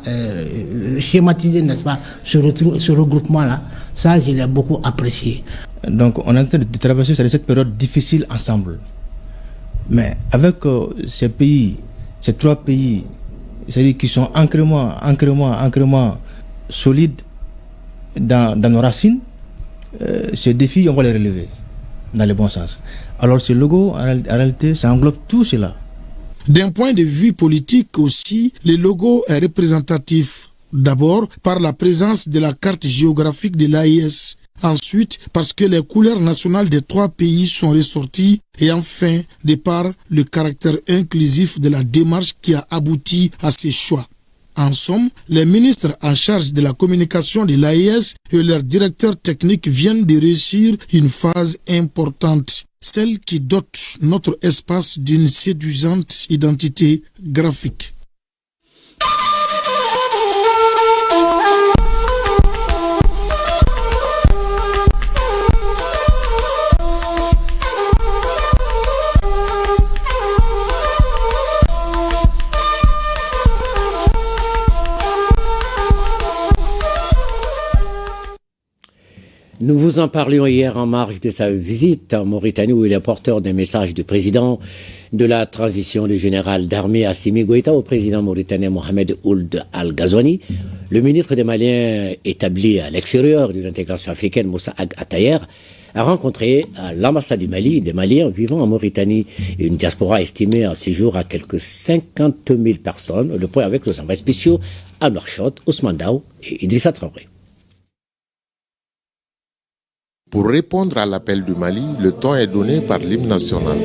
schématiser, n'est-ce pas, ce regroupement-là, ça je l'ai beaucoup apprécié. Donc on est en train de traverser cette période difficile ensemble. Mais avec ces pays, ces trois pays, c'est-à-dire qui sont ancrement solides dans nos racines, ces défis, on va les relever dans le bon sens. Alors ce logo, en réalité, ça englobe tout cela. D'un point de vue politique aussi, le logo est représentatif. D'abord, par la présence de la carte géographique de l'AES. Ensuite, parce que les couleurs nationales des trois pays sont ressorties. Et enfin, de par le caractère inclusif de la démarche qui a abouti à ces choix. En somme, les ministres en charge de la communication de l'AES et leurs directeurs techniques viennent de réussir une phase importante, celle qui dote notre espace d'une séduisante identité graphique. Nous vous en parlions hier en marge de sa visite en Mauritanie où il est porteur d'un message du président de la transition du général d'armée Assimi Goïta au président mauritanien Mohamed Ould Al-Ghazouani. Le ministre des Maliens établi à l'extérieur de l'intégration africaine Moussa Ag Atayer a rencontré à l'ambassade du Mali des Maliens vivant en Mauritanie et une diaspora estimée à ce jour à quelques 50 000 personnes. Le point avec nos envoyés spéciaux à Nouakchott, Ousmane Daou et Idrissa Traoré. Pour répondre à l'appel du Mali, le ton est donné par l'hymne national.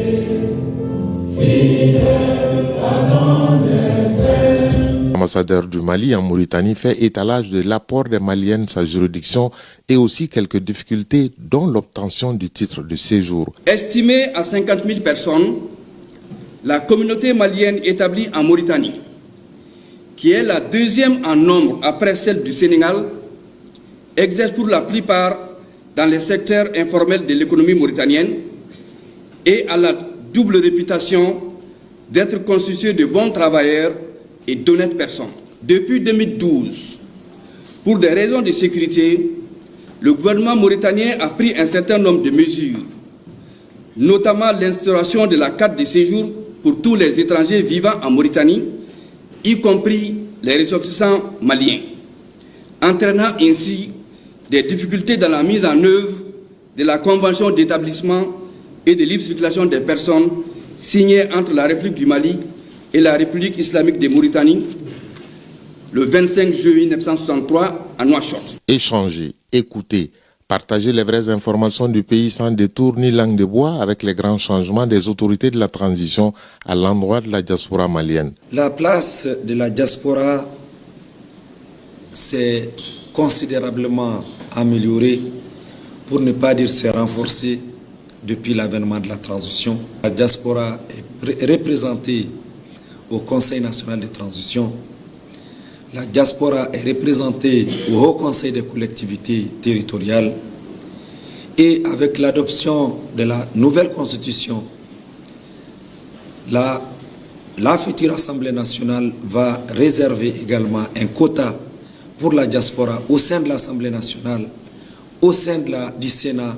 L'ambassadeur du Mali en Mauritanie fait étalage de l'apport des Maliennes à sa juridiction et aussi quelques difficultés dont l'obtention du titre de séjour. Estimée à 50 000 personnes, la communauté malienne établie en Mauritanie, qui est la deuxième en nombre après celle du Sénégal, exerce pour la plupart dans les secteurs informels de l'économie mauritanienne et a la double réputation d'être constituée de bons travailleurs et d'honnêtes personnes. Depuis 2012, pour des raisons de sécurité, le gouvernement mauritanien a pris un certain nombre de mesures, notamment l'instauration de la carte de séjour pour tous les étrangers vivant en Mauritanie, y compris les ressortissants maliens, entraînant ainsi des difficultés dans la mise en œuvre de la convention d'établissement et de libre circulation des personnes signée entre la République du Mali et la République islamique de Mauritanie le 25 juillet 1963 à Nouakchott. Échanger, écouter, partager les vraies informations du pays sans détour ni langue de bois avec les grands changements des autorités de la transition à l'endroit de la diaspora malienne. La place de la diaspora s'est considérablement améliorée, pour ne pas dire s'est renforcée depuis l'avènement de la transition. La diaspora est représentée au Conseil national de transition. La diaspora est représentée au Haut Conseil des collectivités territoriales. Et avec l'adoption de la nouvelle constitution, la future Assemblée nationale va réserver également un quota pour la diaspora au sein de l'Assemblée nationale, au sein du Sénat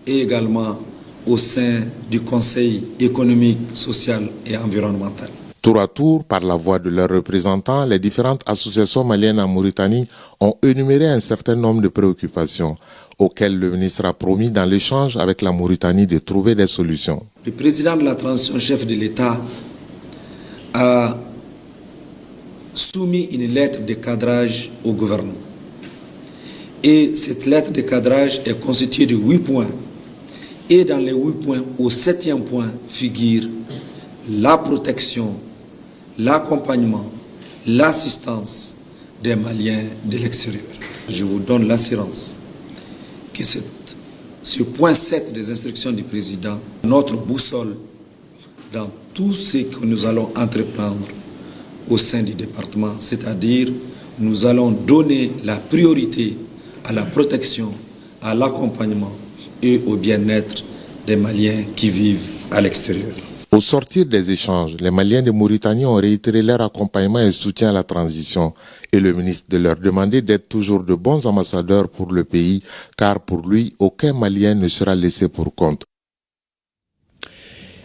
et également au sein du Conseil économique, social et environnemental. Tour à tour, par la voix de leurs représentants, les différentes associations maliennes en Mauritanie ont énuméré un certain nombre de préoccupations auxquelles le ministre a promis dans l'échange avec la Mauritanie de trouver des solutions. Le président de la transition, chef de l'État, a soumis une lettre de cadrage au gouvernement. Et cette lettre de cadrage est constituée de 8 points. Et dans les 8 points, au 7e point figure la protection, l'accompagnement, l'assistance des Maliens de l'extérieur. Je vous donne l'assurance que ce point 7 des instructions du président, notre boussole dans tout ce que nous allons entreprendre au sein du département, c'est-à-dire nous allons donner la priorité à la protection, à l'accompagnement et au bien-être des Maliens qui vivent à l'extérieur. Au sortir des échanges, les Maliens de Mauritanie ont réitéré leur accompagnement et soutien à la transition et le ministre de leur demander d'être toujours de bons ambassadeurs pour le pays, car pour lui, aucun Malien ne sera laissé pour compte.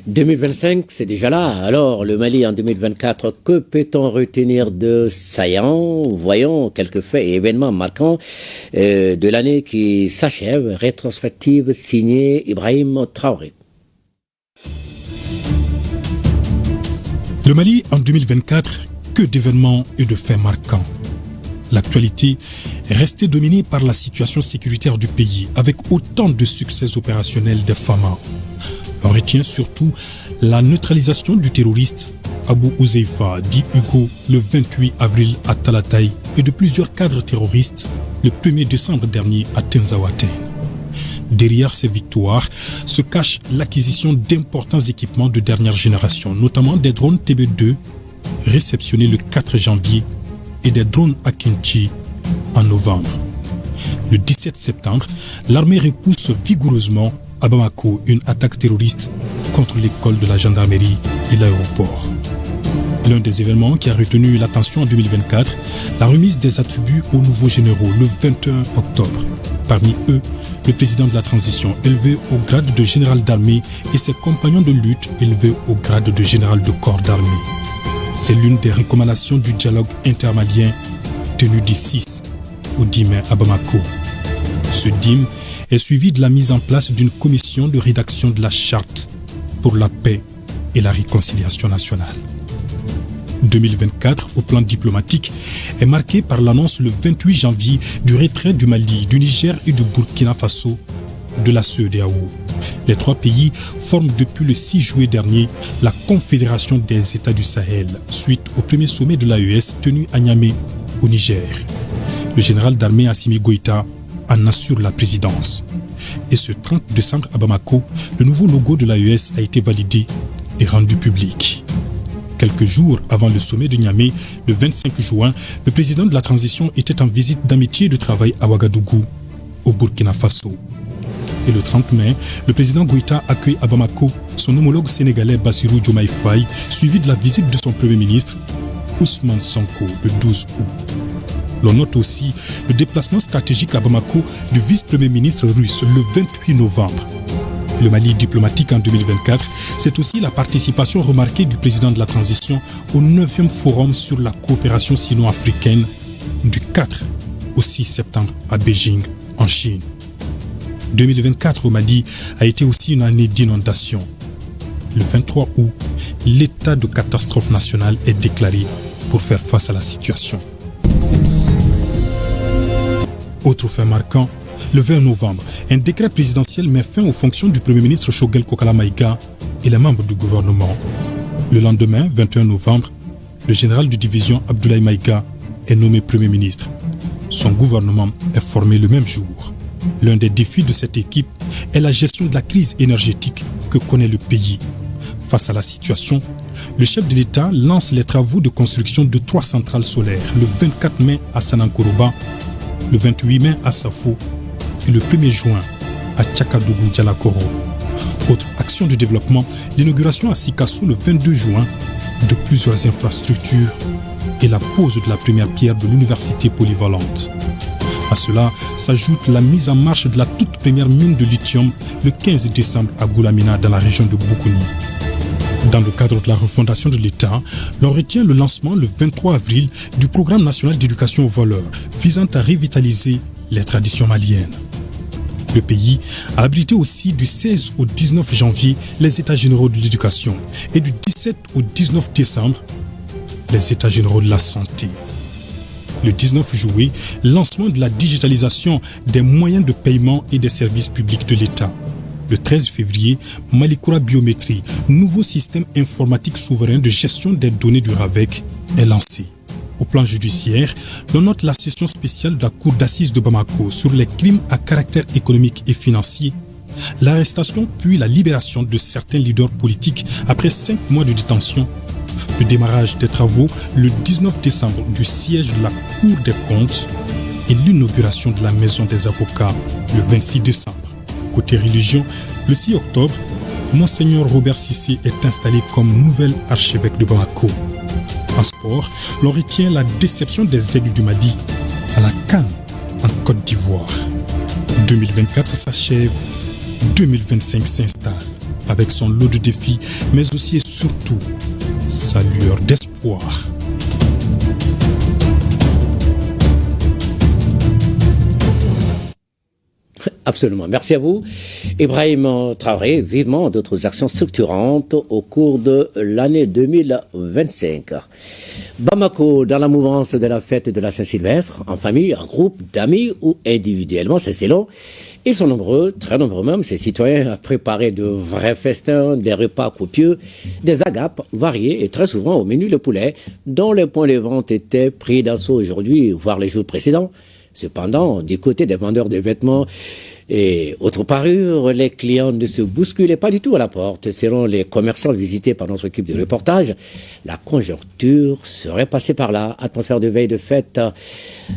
2025, c'est déjà là. Alors, le Mali en 2024, que peut-on retenir de saillant? Voyons quelques faits et événements marquants de l'année qui s'achève. Rétrospective signée Ibrahim Traoré. Le Mali en 2024, que d'événements et de faits marquants. L'actualité est restée dominée par la situation sécuritaire du pays, avec autant de succès opérationnels des FAMA. On retient surtout la neutralisation du terroriste Abou Ouzeifa, dit Hugo, le 28 avril à Talatay, et de plusieurs cadres terroristes le 1er décembre dernier à Tenzawaten. Derrière ces victoires se cache l'acquisition d'importants équipements de dernière génération, notamment des drones TB2 réceptionnés le 4 janvier et des drones Akinchi en novembre. Le 17 septembre, l'armée repousse vigoureusement à Bamako une attaque terroriste contre l'école de la gendarmerie et l'aéroport. L'un des événements qui a retenu l'attention en 2024, la remise des attributs aux nouveaux généraux le 21 octobre. Parmi eux, le président de la transition élevé au grade de général d'armée et ses compagnons de lutte élevés au grade de général de corps d'armée. C'est l'une des recommandations du dialogue intermalien tenu du 6 au 10 mai à Bamako. Ce DIM est suivi de la mise en place d'une commission de rédaction de la charte pour la paix et la réconciliation nationale. 2024, au plan diplomatique, est marqué par l'annonce le 28 janvier du retrait du Mali, du Niger et du Burkina Faso de la CEDEAO. Les trois pays forment depuis le 6 juillet dernier la Confédération des États du Sahel, suite au premier sommet de l'AES tenu à Niamey, au Niger. Le général d'armée Assimi Goïta en assure la présidence. Et ce 30 décembre à Bamako, le nouveau logo de l'AES a été validé et rendu public. Quelques jours avant le sommet de Niamey, le 25 juin, le président de la transition était en visite d'amitié et de travail à Ouagadougou, au Burkina Faso. Et le 30 mai, le président Goïta accueille à Bamako son homologue sénégalais Bassirou Diomaye Faye, suivi de la visite de son premier ministre, Ousmane Sonko, le 12 août. L'on note aussi le déplacement stratégique à Bamako du vice-premier ministre russe le 28 novembre. Le Mali diplomatique en 2024, c'est aussi la participation remarquée du président de la transition au 9e forum sur la coopération sino-africaine du 4 au 6 septembre à Beijing, en Chine. 2024 au Mali a été aussi une année d'inondation. Le 23 août, l'état de catastrophe nationale est déclaré pour faire face à la situation. Autre fait marquant, le 20 novembre, un décret présidentiel met fin aux fonctions du Premier ministre Choguel Kokala Maïga et les membres du gouvernement. Le lendemain, 21 novembre, le général de division Abdoulaye Maïga est nommé Premier ministre. Son gouvernement est formé le même jour. L'un des défis de cette équipe est la gestion de la crise énergétique que connaît le pays. Face à la situation, le chef de l'État lance les travaux de construction de 3 centrales solaires le 24 mai à Sanankoroba, le 28 mai à Safo et le 1er juin à Tchakadougou-Dialakoro. Autre action de développement, l'inauguration à Sikasso le 22 juin de plusieurs infrastructures et la pose de la première pierre de l'université polyvalente. À cela s'ajoute la mise en marche de la toute première mine de lithium le 15 décembre à Goulamina dans la région de Boukouni. Dans le cadre de la refondation de l'État, l'on retient le lancement le 23 avril du programme national d'éducation aux valeurs visant à revitaliser les traditions maliennes. Le pays a abrité aussi du 16 au 19 janvier les États généraux de l'éducation et du 17 au 19 décembre les États généraux de la santé. Le 19 juillet, lancement de la digitalisation des moyens de paiement et des services publics de l'État. Le 13 février, Malikoura Biométrie, nouveau système informatique souverain de gestion des données du RAVEC, est lancé. Au plan judiciaire, l'on note la session spéciale de la Cour d'assises de Bamako sur les crimes à caractère économique et financier, l'arrestation puis la libération de certains leaders politiques après 5 mois de détention, le démarrage des travaux le 19 décembre du siège de la Cour des comptes et l'inauguration de la Maison des avocats le 26 décembre. Côté religion, le 6 octobre, Monseigneur Robert Cissé est installé comme nouvel archevêque de Bamako. En sport, l'on retient la déception des Aigles du Mali à la CAN en Côte d'Ivoire. 2024 s'achève, 2025 s'installe avec son lot de défis, mais aussi et surtout sa lueur d'espoir. Absolument. Merci à vous. Ibrahim Traoré, vivement d'autres actions structurantes au cours de l'année 2025. Bamako, dans la mouvance de la fête de la Saint-Sylvestre, en famille, en groupe, d'amis ou individuellement, c'est selon. Ils sont nombreux, très nombreux même, ces citoyens à préparer de vrais festins, des repas copieux, des agapes variées et très souvent au menu le poulet, dont les points de vente étaient pris d'assaut aujourd'hui, voire les jours précédents. Cependant, du côté des vendeurs de vêtements et autres parures, les clients ne se bousculaient pas du tout à la porte. Selon les commerçants visités par notre équipe de reportage, la conjoncture serait passée par là. Atmosphère de veille de fête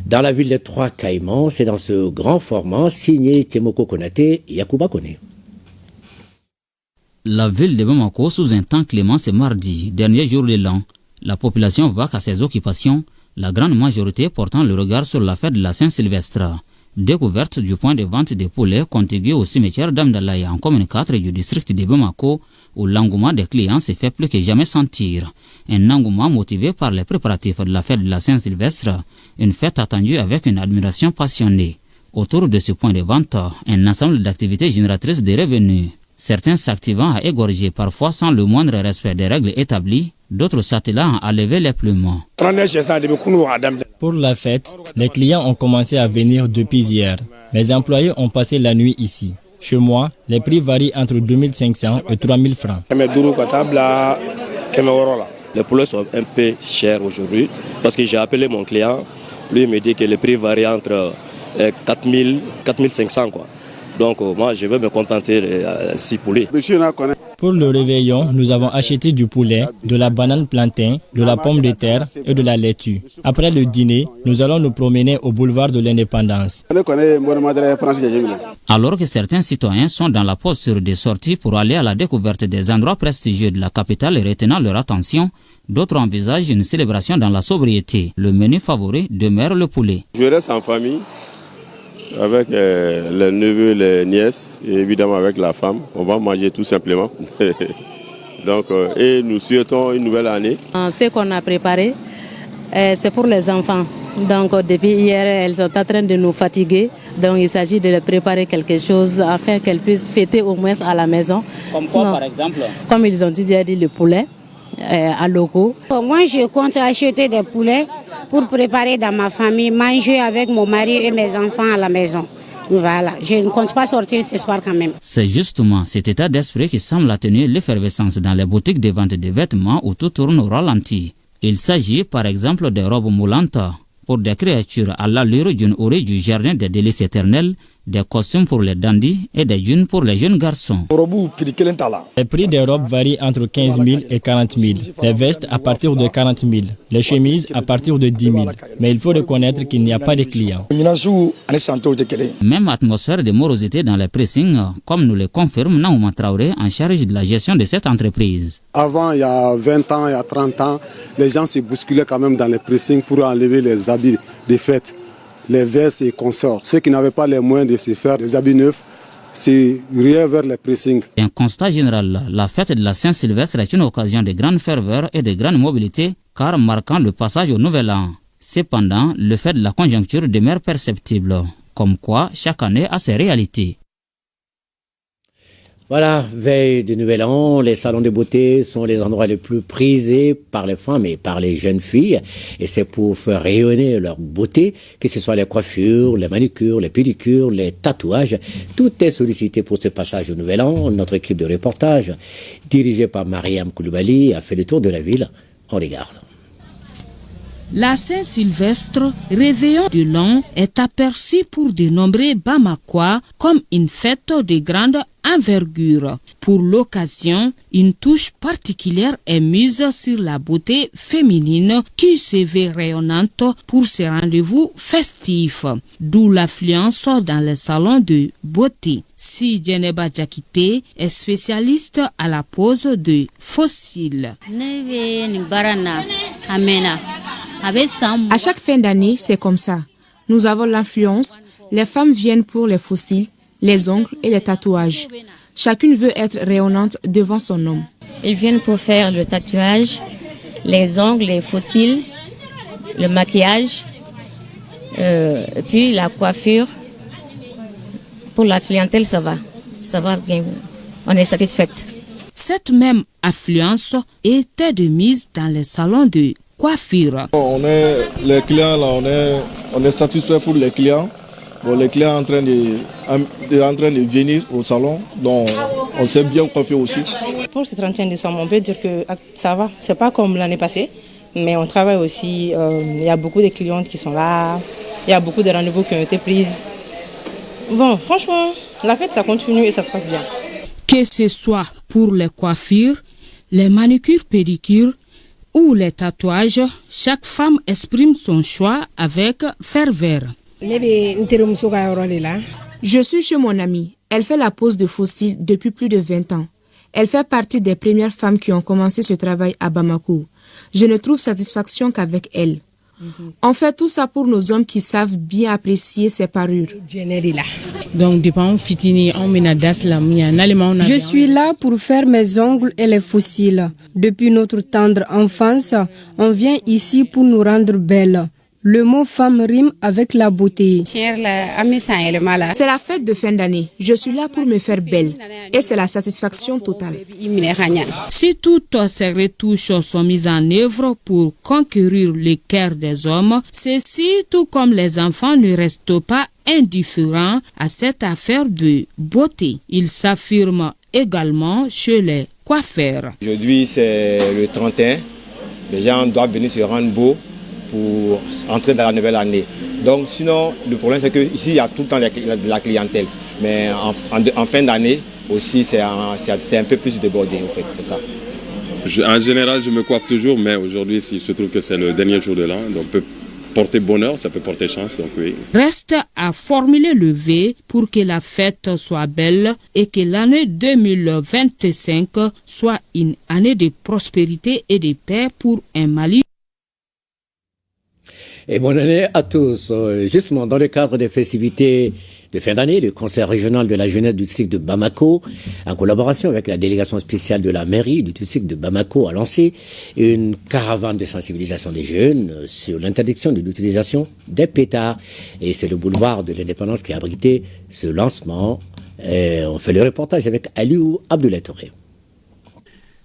dans la ville de Trois-Caïmans. C'est dans ce grand format signé Temoko Konaté et Yacouba Koné. La ville de Bamako sous un temps clément ce mardi, dernier jour de l'an. La population vaque à ses occupations, la grande majorité portant le regard sur la fête de la Saint-Sylvestre. Découverte du point de vente des poulets contigu au cimetière d'Amdalaï en commune 4 du district de Bamako, où l'engouement des clients s'est fait plus que jamais sentir. Un engouement motivé par les préparatifs de la fête de la Saint-Sylvestre, une fête attendue avec une admiration passionnée. Autour de ce point de vente, un ensemble d'activités génératrices de revenus. Certains s'activant à égorger parfois sans le moindre respect des règles établies, d'autres s'attelant à lever les plumes. Pour la fête, les clients ont commencé à venir depuis hier. Mes employés ont passé la nuit ici. Chez moi, les prix varient entre 2500 et 3000 francs. Les poulets sont un peu chers aujourd'hui parce que j'ai appelé mon client. Lui il me dit que les prix varient entre 4000 et 4500 quoi. Donc moi je vais me contenter de 6 poulets. Pour le réveillon, nous avons acheté du poulet, de la banane plantain, de la pomme de terre et de la laitue. Après le dîner, nous allons nous promener au boulevard de l'Indépendance. Alors que certains citoyens sont dans la pause sur des sorties pour aller à la découverte des endroits prestigieux de la capitale et retenant leur attention, d'autres envisagent une célébration dans la sobriété. Le menu favori demeure le poulet. Je reste en famille avec les neveux, les nièces et évidemment avec la femme. On va manger tout simplement. Donc, et nous souhaitons une nouvelle année. Ce qu'on a préparé, c'est pour les enfants. Donc depuis hier, elles sont en train de nous fatiguer. Donc il s'agit de préparer quelque chose afin qu'elles puissent fêter au moins à la maison. Comme quoi par exemple? Comme ils ont bien dit, le poulet à logo. Moi je compte acheter des poulets pour préparer dans ma famille, manger avec mon mari et mes enfants à la maison. Voilà, je ne compte pas sortir ce soir quand même. C'est justement cet état d'esprit qui semble atténuer l'effervescence dans les boutiques de vente de vêtements où tout tourne au ralenti. Il s'agit par exemple des robes moulantes pour des créatures à l'allure d'une oreille du jardin des délices éternels, des costumes pour les dandys et des jeans pour les jeunes garçons. Les prix des robes varient entre 15 000 et 40 000. Les vestes à partir de 40 000. Les chemises à partir de 10 000. Mais il faut reconnaître qu'il n'y a pas de clients. Même atmosphère de morosité dans les pressings, comme nous le confirme Naouma Traoré en charge de la gestion de cette entreprise. Avant, il y a 20 ans, il y a 30 ans, les gens se bousculaient quand même dans les pressings pour enlever les habits des fêtes, les vestes et consorts. Ceux qui n'avaient pas les moyens de se faire des habits neufs, c'est rien vers les pressings. Un constat général, la fête de la Saint-Sylvestre est une occasion de grande ferveur et de grande mobilité, car marquant le passage au nouvel an. Cependant, le fait de la conjoncture demeure perceptible, comme quoi chaque année a ses réalités. Voilà, veille du Nouvel An, les salons de beauté sont les endroits les plus prisés par les femmes et par les jeunes filles. Et c'est pour faire rayonner leur beauté, que ce soit les coiffures, les manucures, les pédicures, les tatouages. Tout est sollicité pour ce passage au Nouvel An. Notre équipe de reportage, dirigée par Mariam Koulibaly, a fait le tour de la ville. On regarde. La Saint-Sylvestre, réveillon de l'an, est aperçue pour de nombreux Bamakois comme une fête de grande envergure. Pour l'occasion, une touche particulière est mise sur la beauté féminine qui se veut rayonnante pour ces rendez-vous festifs, d'où l'affluence dans les salons de beauté. Si Djeneba Diakité est spécialiste à la pose de fossiles. À chaque fin d'année, c'est comme ça. Nous avons l'influence, les femmes viennent pour les fossiles, les ongles et les tatouages. Chacune veut être rayonnante devant son homme. Ils viennent pour faire le tatouage, les ongles, les fossiles, le maquillage, puis la coiffure. Pour la clientèle, ça va bien. On est satisfaite. Cette même affluence était de mise dans les salons de coiffure. Les clients là, on est satisfait pour les clients. Bon, les clients sont en train de venir au salon, donc on s'est bien coiffé aussi. Pour ce 31 décembre, on peut dire que ça va. C'est pas comme l'année passée, mais on travaille aussi. Il y a beaucoup de clientes qui sont là. Il y a beaucoup de rendez-vous qui ont été prises. Bon, franchement, la fête ça continue et ça se passe bien. Que ce soit pour les coiffures, les manucures, pédicures ou les tatouages, chaque femme exprime son choix avec ferveur. Je suis chez mon amie. Elle fait la pose de fossiles depuis plus de 20 ans. Elle fait partie des premières femmes qui ont commencé ce travail à Bamako. Je ne trouve satisfaction qu'avec elle. On fait tout ça pour nos hommes qui savent bien apprécier ces parures. Je suis là pour faire mes ongles et les fossiles. Depuis notre tendre enfance, on vient ici pour nous rendre belles. Le mot femme rime avec la beauté. C'est la fête de fin d'année. Je suis là pour me faire belle. Et c'est la satisfaction totale. Si toutes ces retouches sont mises en œuvre pour conquérir le cœur des hommes, ceux-ci, tout comme les enfants, ne restent pas indifférents à cette affaire de beauté. Ils s'affirment également chez les coiffeurs. Aujourd'hui, c'est le 31. Les gens doivent venir se rendre beaux pour entrer dans la nouvelle année. Donc sinon, le problème c'est qu'ici, il y a tout le temps de la clientèle. Mais en fin d'année, aussi, c'est un peu plus débordé, en fait, c'est ça. En général, je me coiffe toujours, mais aujourd'hui, il se trouve que c'est le dernier jour de l'an, donc peut porter bonheur, ça peut porter chance, donc oui. Reste à formuler le vœu pour que la fête soit belle et que l'année 2025 soit une année de prospérité et de paix pour un Mali. Et bonne année à tous. Justement, dans le cadre des festivités de fin d'année, le Conseil régional de la jeunesse du district de Bamako, en collaboration avec la délégation spéciale de la mairie du district de Bamako, a lancé une caravane de sensibilisation des jeunes sur l'interdiction de l'utilisation des pétards. Et c'est le boulevard de l'Indépendance qui a abrité ce lancement. Et on fait le reportage avec Aliou Abdoulaye Touré.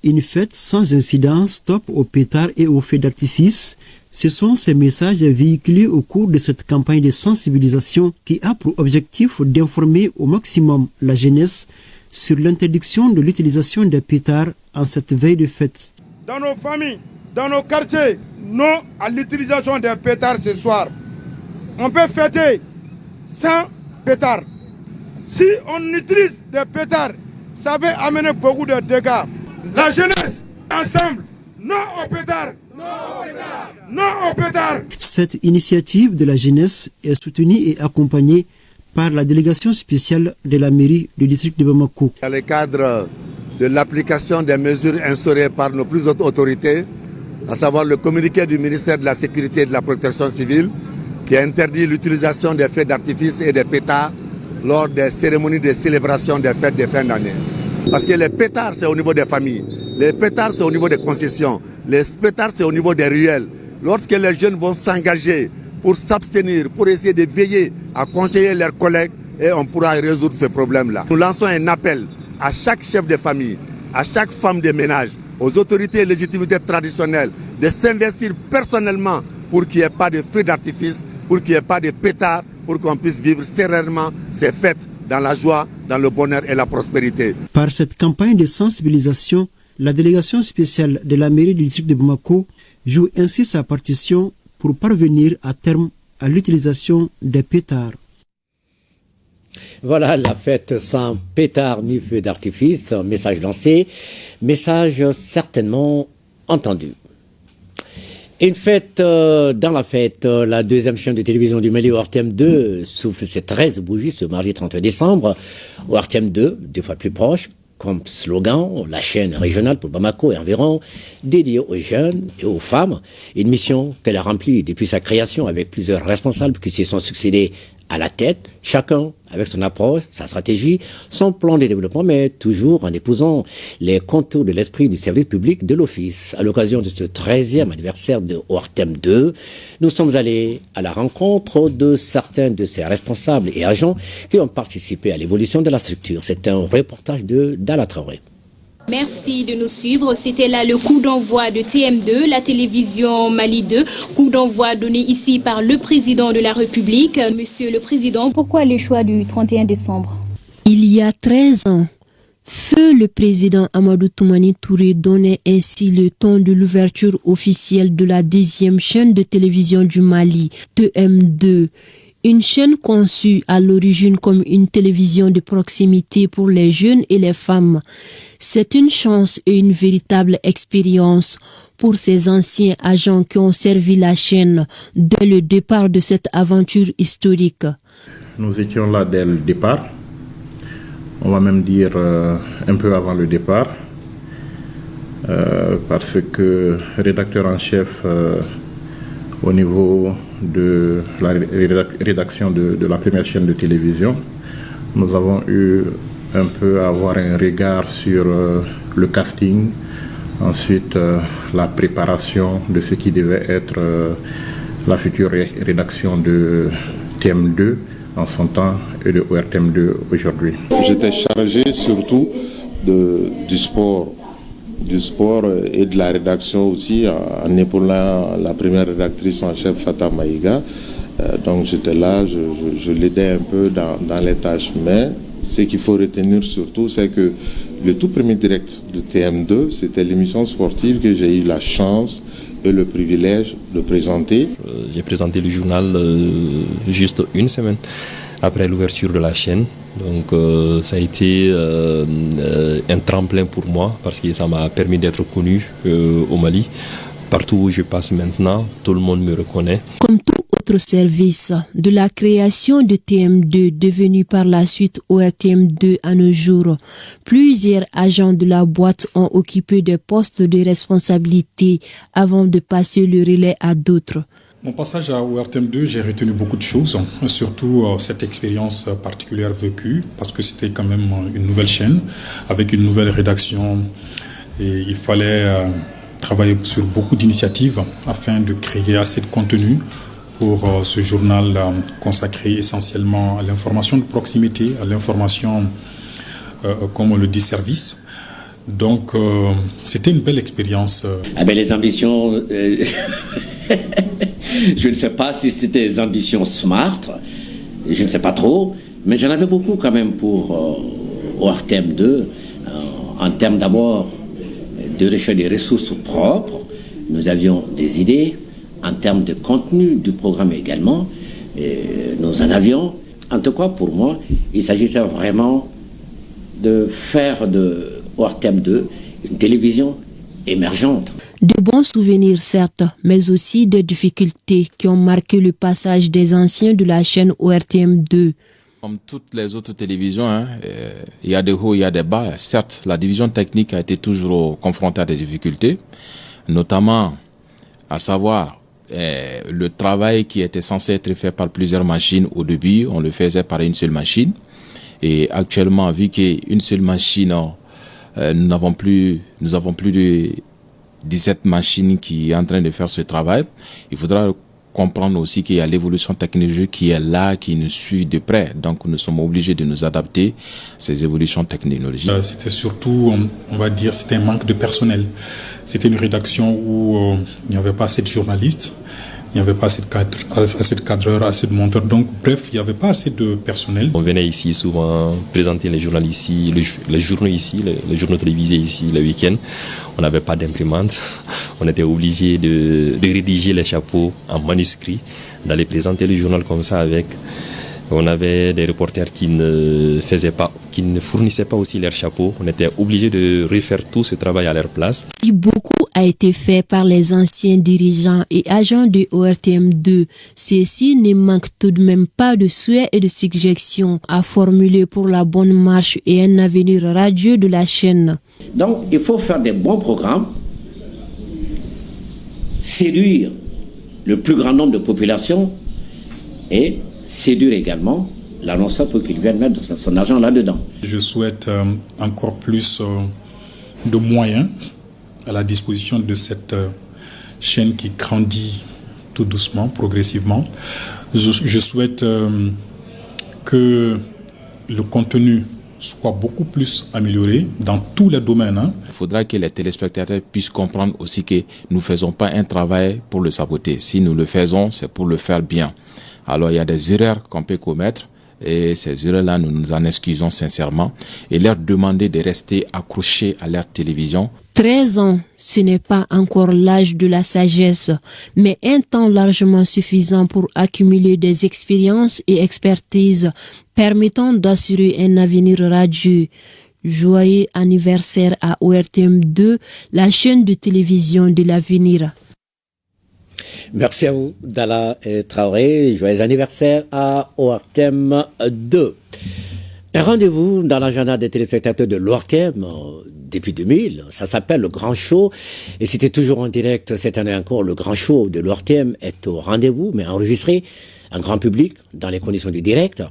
Une fête sans incident, stop aux pétards et aux feux d'artifice. Ce sont ces messages véhiculés au cours de cette campagne de sensibilisation qui a pour objectif d'informer au maximum la jeunesse sur l'interdiction de l'utilisation des pétards en cette veille de fête. Dans nos familles, dans nos quartiers, non à l'utilisation des pétards ce soir. On peut fêter sans pétards. Si on utilise des pétards, ça peut amener beaucoup de dégâts. La jeunesse, ensemble, non au pétard, non au pétard, non au pétard. Cette initiative de la jeunesse est soutenue et accompagnée par la délégation spéciale de la mairie du district de Bamako. Dans le cadre de l'application des mesures instaurées par nos plus hautes autorités, à savoir le communiqué du ministère de la Sécurité et de la Protection civile, qui interdit l'utilisation des feux d'artifice et des pétards lors des cérémonies de célébration des fêtes de fin d'année. Parce que les pétards, c'est au niveau des familles, les pétards, c'est au niveau des concessions, les pétards, c'est au niveau des ruelles. Lorsque les jeunes vont s'engager pour s'abstenir, pour essayer de veiller à conseiller leurs collègues, et on pourra résoudre ce problème-là. Nous lançons un appel à chaque chef de famille, à chaque femme de ménage, aux autorités et légitimités traditionnelles de s'investir personnellement pour qu'il n'y ait pas de feux d'artifice, pour qu'il n'y ait pas de pétards, pour qu'on puisse vivre sereinement ces fêtes dans la joie, dans le bonheur et la prospérité. Par cette campagne de sensibilisation, la délégation spéciale de la mairie du district de Bamako joue ainsi sa partition pour parvenir à terme à l'utilisation des pétards. Voilà la fête sans pétard ni feu d'artifice, message lancé, message certainement entendu. Une fête dans la fête, la deuxième chaîne de télévision du Mali, ORTM 2, souffle ses 13 bougies ce mardi 31 décembre. ORTM 2, deux fois plus proche, comme slogan, la chaîne régionale pour Bamako et environ, dédiée aux jeunes et aux femmes. Une mission qu'elle a remplie depuis sa création avec plusieurs responsables qui se sont succédés à la tête, chacun avec son approche, sa stratégie, son plan de développement, mais toujours en épousant les contours de l'esprit du service public de l'Office. À l'occasion de ce 13e anniversaire de ORTM 2, nous sommes allés à la rencontre de certains de ces responsables et agents qui ont participé à l'évolution de la structure. C'est un reportage de Dala Traoré. Merci de nous suivre. C'était là le coup d'envoi de TM2, la télévision Mali 2. Coup d'envoi donné ici par le président de la République. Monsieur le Président, pourquoi le choix du 31 décembre? Il y a 13 ans, feu le président Amadou Toumani Touré donnait ainsi le ton de l'ouverture officielle de la deuxième chaîne de télévision du Mali, TM2. Une chaîne conçue à l'origine comme une télévision de proximité pour les jeunes et les femmes. C'est une chance et une véritable expérience pour ces anciens agents qui ont servi la chaîne dès le départ de cette aventure historique. Nous étions là dès le départ, on va même dire un peu avant le départ, parce que rédacteur en chef au niveau de la rédaction de la première chaîne de télévision, nous avons eu un peu à avoir un regard sur le casting, ensuite la préparation de ce qui devait être la future rédaction de TM2 en son temps et de ORTM2 aujourd'hui. J'étais chargé surtout du sport et de la rédaction aussi, en épaulant la première rédactrice en chef Fata Maïga. Donc j'étais là, je l'aidais un peu dans les tâches. Mais ce qu'il faut retenir surtout, c'est que le tout premier direct de TM2, c'était l'émission sportive que j'ai eu la chance et le privilège de présenter. J'ai présenté le journal juste une semaine après l'ouverture de la chaîne. Donc ça a été un tremplin pour moi parce que ça m'a permis d'être connu au Mali. Partout où je passe maintenant, tout le monde me reconnaît. Comme tout autre service, de la création de TM2 devenu par la suite ORTM2 à nos jours, plusieurs agents de la boîte ont occupé des postes de responsabilité avant de passer le relais à d'autres. Mon passage à ORTM2, j'ai retenu beaucoup de choses, surtout cette expérience particulière vécue, parce que c'était quand même une nouvelle chaîne, avec une nouvelle rédaction, et il fallait travailler sur beaucoup d'initiatives afin de créer assez de contenu pour ce journal consacré essentiellement à l'information de proximité, à l'information, comme on le dit, service. Donc, c'était une belle expérience. Ah ben les ambitions... Je ne sais pas si c'était des ambitions smart, je ne sais pas trop, mais j'en avais beaucoup quand même pour ORTM2, en termes d'abord de recherche des ressources propres. Nous avions des idées, en termes de contenu du programme également, nous en avions. En tout cas, pour moi, il s'agissait vraiment de faire de ORTM2 une télévision émergente. De bons souvenirs certes, mais aussi des difficultés qui ont marqué le passage des anciens de la chaîne ORTM2. Comme toutes les autres télévisions, il y a des hauts, il y a des bas. Certes, la division technique a été toujours confrontée à des difficultés, notamment à savoir le travail qui était censé être fait par plusieurs machines au début, on le faisait par une seule machine. Et actuellement, vu qu'une seule machine, nous avons plus de 17 machines qui sont en train de faire ce travail. Il faudra comprendre aussi qu'il y a l'évolution technologique qui est là, qui nous suit de près. Donc nous sommes obligés de nous adapter à ces évolutions technologiques. C'était surtout, on va dire, c'était un manque de personnel. C'était une rédaction où il n'y avait pas assez de journalistes, il n'y avait pas assez de cadreurs, assez de monteurs. Donc bref, il n'y avait pas assez de personnel. On venait ici souvent présenter les journaux ici, les journaux ici, les journaux télévisés ici le week-end. On n'avait pas d'imprimante. On était obligé de rédiger les chapeaux en manuscrit, d'aller présenter le journal comme ça avec. On avait des reporters qui ne fournissaient pas aussi leurs chapeaux. On était obligé de refaire tout ce travail à leur place. Si beaucoup a été fait par les anciens dirigeants et agents de ORTM2, ceci ne manque tout de même pas de souhaits et de suggestions à formuler pour la bonne marche et un avenir radieux de la chaîne. Donc, il faut faire des bons programmes, séduire le plus grand nombre de populations et séduire également l'annonceur pour qu'il vienne mettre son argent là-dedans. Je souhaite encore plus de moyens à la disposition de cette chaîne qui grandit tout doucement, progressivement. Je souhaite que le contenu soit beaucoup plus amélioré dans tous les domaines. Il faudra que les téléspectateurs puissent comprendre aussi que nous ne faisons pas un travail pour le saboter. Si nous le faisons, c'est pour le faire bien. Alors il y a des erreurs qu'on peut commettre et ces erreurs-là, nous nous en excusons sincèrement et leur demander de rester accrochés à leur télévision. 13 ans, ce n'est pas encore l'âge de la sagesse, mais un temps largement suffisant pour accumuler des expériences et expertises permettant d'assurer un avenir radieux. Joyeux anniversaire à ORTM2, la chaîne de télévision de l'avenir. Merci à vous, Dalla Traoré. Joyeux anniversaire à ORTM 2. Un rendez-vous dans l'agenda des téléspectateurs de l'ORTM depuis 2000. Ça s'appelle le Grand Show. Et c'était toujours en direct cette année encore. Le Grand Show de l'ORTM est au rendez-vous, mais enregistré en grand public dans les conditions du direct.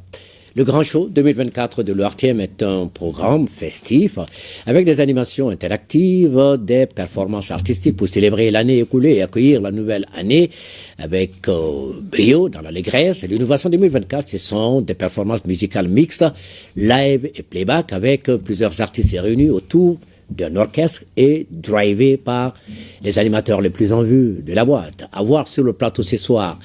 Le Grand Show 2024 de l'ORTM est un programme festif avec des animations interactives, des performances artistiques pour célébrer l'année écoulée et accueillir la nouvelle année avec brio dans l'allégresse. L'innovation 2024, ce sont des performances musicales mixtes, live et playback avec plusieurs artistes réunis autour d'un orchestre et drivés par les animateurs les plus en vue de la boîte. À voir sur le plateau ce soir,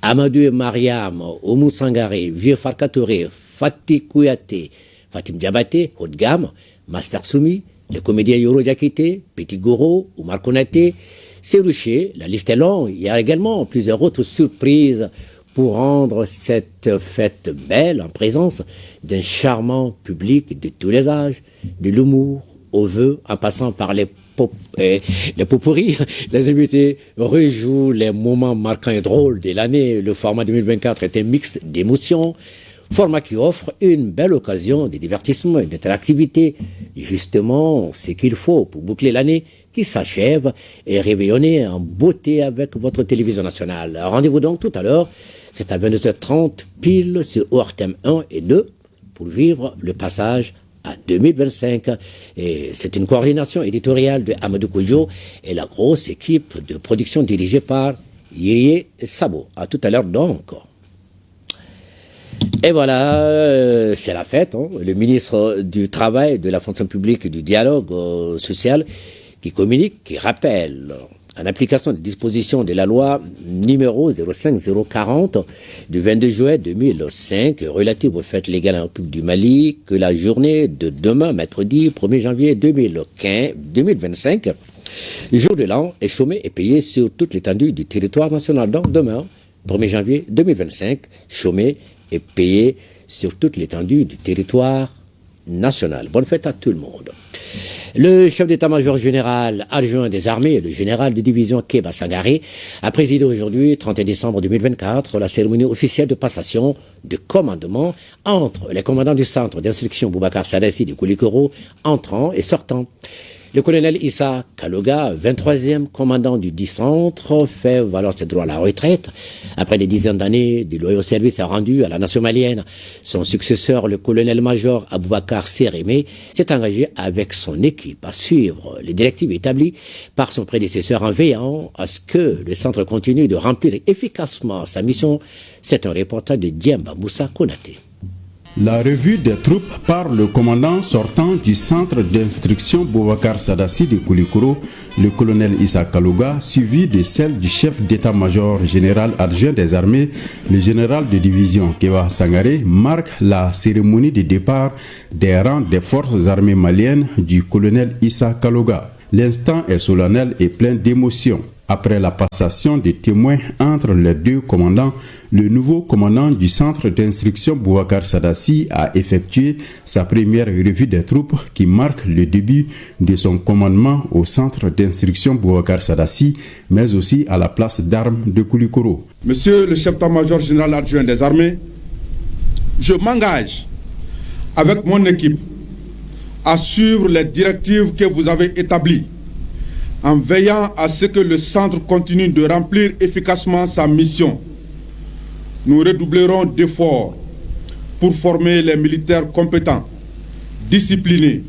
Amadou et Mariam, Oumou Sangaré, Vieux Farka Touré, Fatih Kouyaté, Fatim Diabaté, haut de gamme, Master Soumi, le comédien Yoro Diakité, Petit Goro, Oumar Konaté, Serouché, la liste est longue. Il y a également plusieurs autres surprises pour rendre cette fête belle en présence d'un charmant public de tous les âges, de l'humour aux vœux, en passant par les potpourris. Les invités rejouent les moments marquants et drôles de l'année. Le format 2024 est un mix d'émotions, format qui offre une belle occasion de divertissement et d'interactivité. Justement, ce qu'il faut pour boucler l'année qui s'achève et réveillonner en beauté avec votre télévision nationale. Rendez-vous donc tout à l'heure, c'est à 22h30 pile sur ORTM 1 et 2 pour vivre le passage à 2025. Et c'est une coordination éditoriale de Amadou Koudjo et la grosse équipe de production dirigée par Yeye Sabo. À tout à l'heure donc. Et voilà, c'est la fête. Le ministre du Travail, de la fonction publique et du dialogue social qui communique, qui rappelle en application des dispositions de la loi numéro 05040 du 22 juillet 2005 relative aux fêtes légales en République du Mali, que la journée de demain, mercredi 1er janvier 2025, jour de l'an, est chômé et payé sur toute l'étendue du territoire national. Donc demain, 1er janvier 2025, chômé et payé sur toute l'étendue du territoire national. Bonne fête à tout le monde. Le chef d'état-major général adjoint des armées, le général de division Keba Sangaré, a présidé aujourd'hui, 31 décembre 2024, la cérémonie officielle de passation de commandement entre les commandants du centre d'instruction Boubacar Sadassi de Koulikoro, entrant et sortant. Le colonel Issa Kaloga, 23e commandant du 10 Centre, fait valoir ses droits à la retraite. Après des dizaines d'années de loyaux services rendus à la nation malienne, son successeur, le colonel-major Aboubakar Sérémé, s'est engagé avec son équipe à suivre les directives établies par son prédécesseur en veillant à ce que le centre continue de remplir efficacement sa mission. C'est un reportage de Djemba Moussa Konaté. La revue des troupes par le commandant sortant du centre d'instruction Boubacar Sadassi de Koulikoro, le colonel Issa Kaloga, suivi de celle du chef d'état-major général adjoint des armées, le général de division Kewa Sangaré, marque la cérémonie de départ des rangs des forces armées maliennes du colonel Issa Kaloga. L'instant est solennel et plein d'émotion. Après la passation des témoins entre les deux commandants, le nouveau commandant du centre d'instruction Boubacar Sadassi a effectué sa première revue des troupes qui marque le début de son commandement au centre d'instruction Boubacar Sadassi, mais aussi à la place d'armes de Koulikoro. Monsieur le chef d'état-major général adjoint des armées, je m'engage avec mon équipe à suivre les directives que vous avez établies, en veillant à ce que le centre continue de remplir efficacement sa mission. Nous redoublerons d'efforts pour former les militaires compétents, disciplinés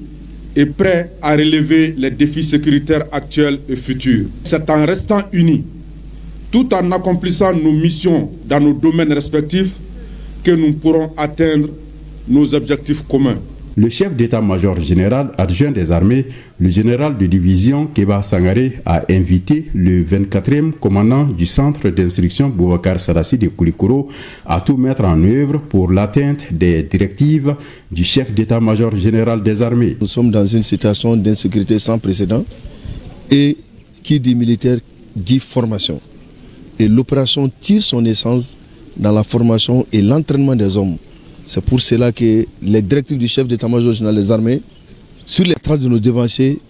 et prêts à relever les défis sécuritaires actuels et futurs. C'est en restant unis, tout en accomplissant nos missions dans nos domaines respectifs, que nous pourrons atteindre nos objectifs communs. Le chef d'état-major général adjoint des armées, le général de division Keba Sangaré, a invité le 24e commandant du centre d'instruction Boubacar Sadassi de Koulikoro à tout mettre en œuvre pour l'atteinte des directives du chef d'état-major général des armées. Nous sommes dans une situation d'insécurité sans précédent et qui dit militaire dit formation. Et l'opération tire son essence dans la formation et l'entraînement des hommes. C'est pour cela que les directives du chef d'état-major général des armées, sur les traces de nos devanciers,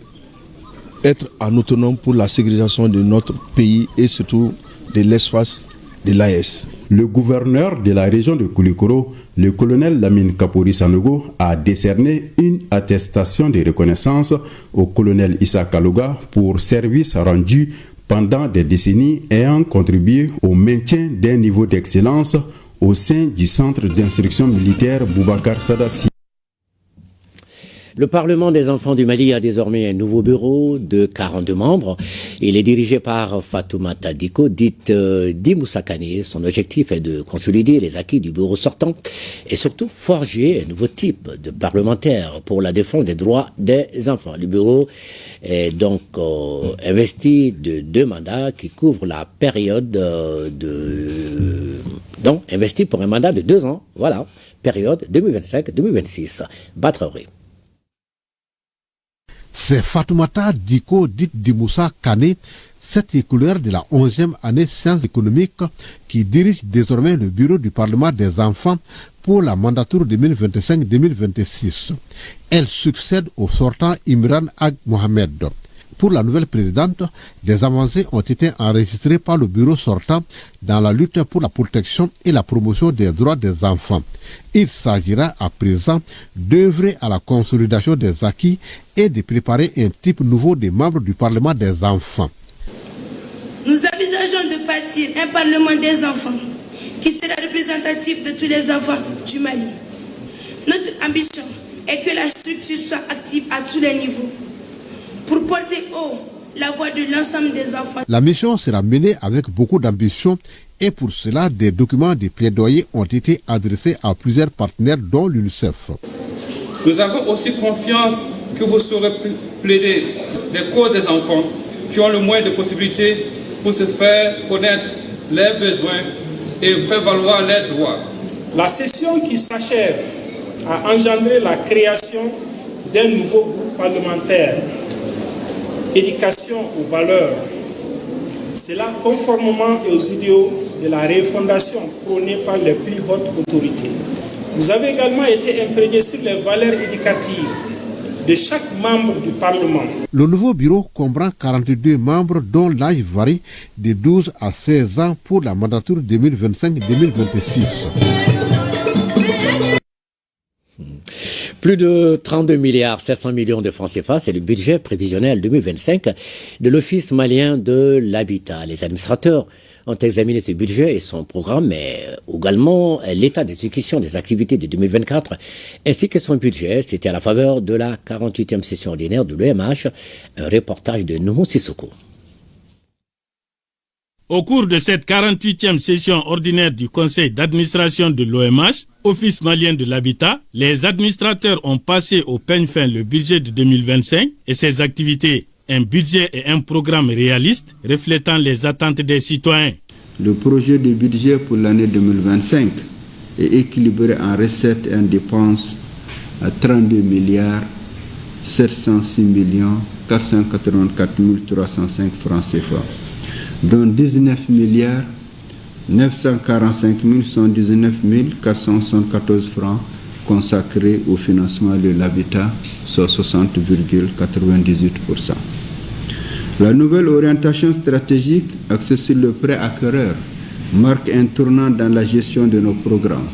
être en autonome pour la sécurisation de notre pays et surtout de l'espace de l'AES. Le gouverneur de la région de Koulikoro, le colonel Lamine Kapori Sanogo, a décerné une attestation de reconnaissance au colonel Issa Kaloga pour services rendus pendant des décennies ayant contribué au maintien d'un niveau d'excellence au sein du centre d'instruction militaire Boubacar Sadassi. Le Parlement des enfants du Mali a désormais un nouveau bureau de 42 membres. Il est dirigé par Fatoumata Diko, dite Di Moussa Kane. Son objectif est de consolider les acquis du bureau sortant et surtout forger un nouveau type de parlementaire pour la défense des droits des enfants. Le bureau est donc investi de 2 mandats qui couvrent la période donc investi pour un mandat de 2 ans. Voilà, période 2025-2026. Batrerie. C'est Fatoumata Diko, dite Di Moussa Kane, cette titulaire de la 11e année sciences économiques, qui dirige désormais le bureau du Parlement des enfants pour la mandature 2025-2026. Elle succède au sortant Imran Ag Mohamed. Pour la nouvelle présidente, des avancées ont été enregistrées par le bureau sortant dans la lutte pour la protection et la promotion des droits des enfants. Il s'agira à présent d'œuvrer à la consolidation des acquis et de préparer un type nouveau de membres du Parlement des enfants. Nous envisageons de bâtir un Parlement des enfants qui sera représentatif de tous les enfants du Mali. Notre ambition est que la structure soit active à tous les niveaux, pour porter haut la voix de l'ensemble des enfants. La mission sera menée avec beaucoup d'ambition et pour cela, des documents de plaidoyer ont été adressés à plusieurs partenaires dont l'UNICEF. Nous avons aussi confiance que vous saurez plaider les causes des enfants qui ont le moins de possibilités pour se faire connaître leurs besoins et faire valoir leurs droits. La session qui s'achève a engendré la création d'un nouveau groupe parlementaire, éducation aux valeurs. Cela conformément aux idéaux de la refondation prônée par les plus hautes autorités. Vous avez également été imprégné sur les valeurs éducatives de chaque membre du Parlement. Le nouveau bureau comprend 42 membres dont l'âge varie de 12 à 16 ans pour la mandature 2025-2026. Plus de 32 milliards 700 millions de francs CFA, c'est le budget prévisionnel 2025 de l'Office malien de l'habitat. Les administrateurs ont examiné ce budget et son programme, mais également l'état d'exécution des activités de 2024, ainsi que son budget. C'était à la faveur de la 48e session ordinaire de l'OMH, un reportage de Nuhu Sissoko. Au cours de cette 48e session ordinaire du conseil d'administration de l'OMH, Office malien de l'habitat, les administrateurs ont passé au peigne fin le budget de 2025 et ses activités. Un budget et un programme réaliste reflétant les attentes des citoyens. Le projet de budget pour l'année 2025 est équilibré en recettes et en dépenses à 32 milliards 706 484 305 francs CFA, dont 19 milliards 945 119 474 francs consacrés au financement de l'habitat, soit 60,98%. La nouvelle orientation stratégique axée sur le prêt acquéreur marque un tournant dans la gestion de nos programmes.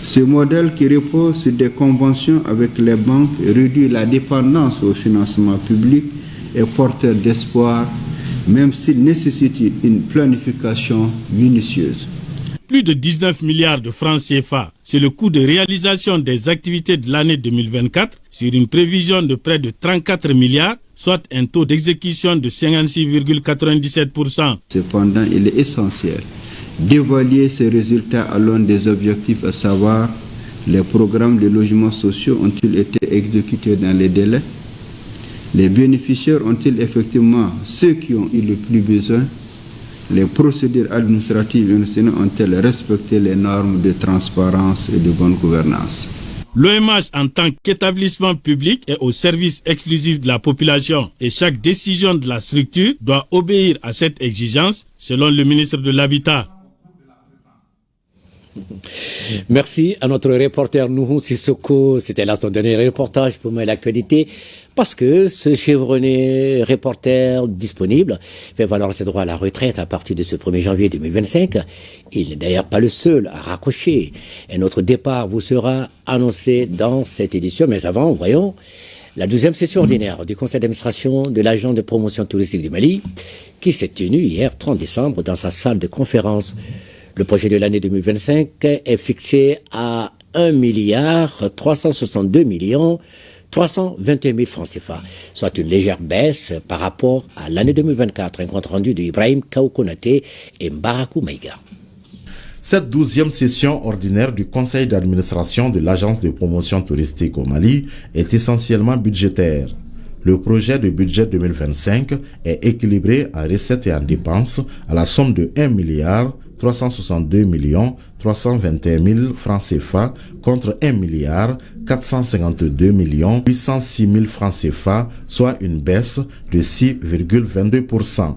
Ce modèle qui repose sur des conventions avec les banques réduit la dépendance au financement public et porteur d'espoir, même s'il nécessite une planification minutieuse. Plus de 19 milliards de francs CFA, c'est le coût de réalisation des activités de l'année 2024 sur une prévision de près de 34 milliards, soit un taux d'exécution de 56,97%. Cependant, il est essentiel d'évaluer ces résultats à l'aune des objectifs, à savoir les programmes de logements sociaux ont-ils été exécutés dans les délais, les bénéficiaires ont-ils effectivement ceux qui ont eu le plus besoin, les procédures administratives ont-elles respecté les normes de transparence et de bonne gouvernance. L'OMH en tant qu'établissement public est au service exclusif de la population et chaque décision de la structure doit obéir à cette exigence selon le ministre de l'Habitat. Merci à notre reporter Nuhu Sissoko. C'était là son dernier reportage pour moi l'actualité, parce que ce chevronné reporter disponible fait valoir ses droits à la retraite à partir de ce 1er janvier 2025. Il n'est d'ailleurs pas le seul à raccrocher. Et notre départ vous sera annoncé dans cette édition. Mais avant, voyons la 12e session ordinaire du conseil d'administration de l'agence de promotion touristique du Mali, qui s'est tenue hier 30 décembre dans sa salle de conférence. Le projet de l'année 2025 est fixé à 1 milliard 362 millions 321 000 francs CFA, soit une légère baisse par rapport à l'année 2024. Un compte rendu de Ibrahim Kaoukonaté et Mbarakou Maïga. Cette 12e session ordinaire du conseil d'administration de l'agence de promotion touristique au Mali est essentiellement budgétaire. Le projet de budget 2025 est équilibré en recettes et en dépenses à la somme de 1 milliard 362 321 000 francs CFA contre 1 milliard 452 806 000 francs CFA, soit une baisse de 6,22%.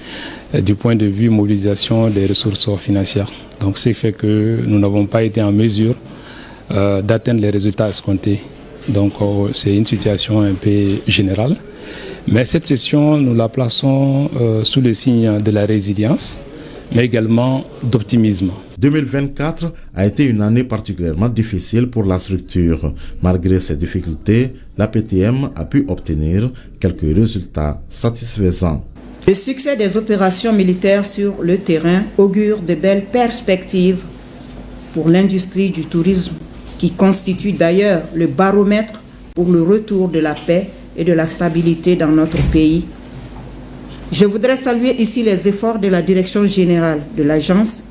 Du point de vue mobilisation des ressources financières, donc ce qui fait que nous n'avons pas été en mesure d'atteindre les résultats escomptés. Donc c'est une situation un peu générale. Mais cette session, nous la plaçons sous le signe de la résilience, mais également d'optimisme. 2024 a été une année particulièrement difficile pour la structure. Malgré ces difficultés, l'APTM a pu obtenir quelques résultats satisfaisants. Le succès des opérations militaires sur le terrain augure de belles perspectives pour l'industrie du tourisme, qui constitue d'ailleurs le baromètre pour le retour de la paix et de la stabilité dans notre pays. Je voudrais saluer ici les efforts de la direction générale de l'agence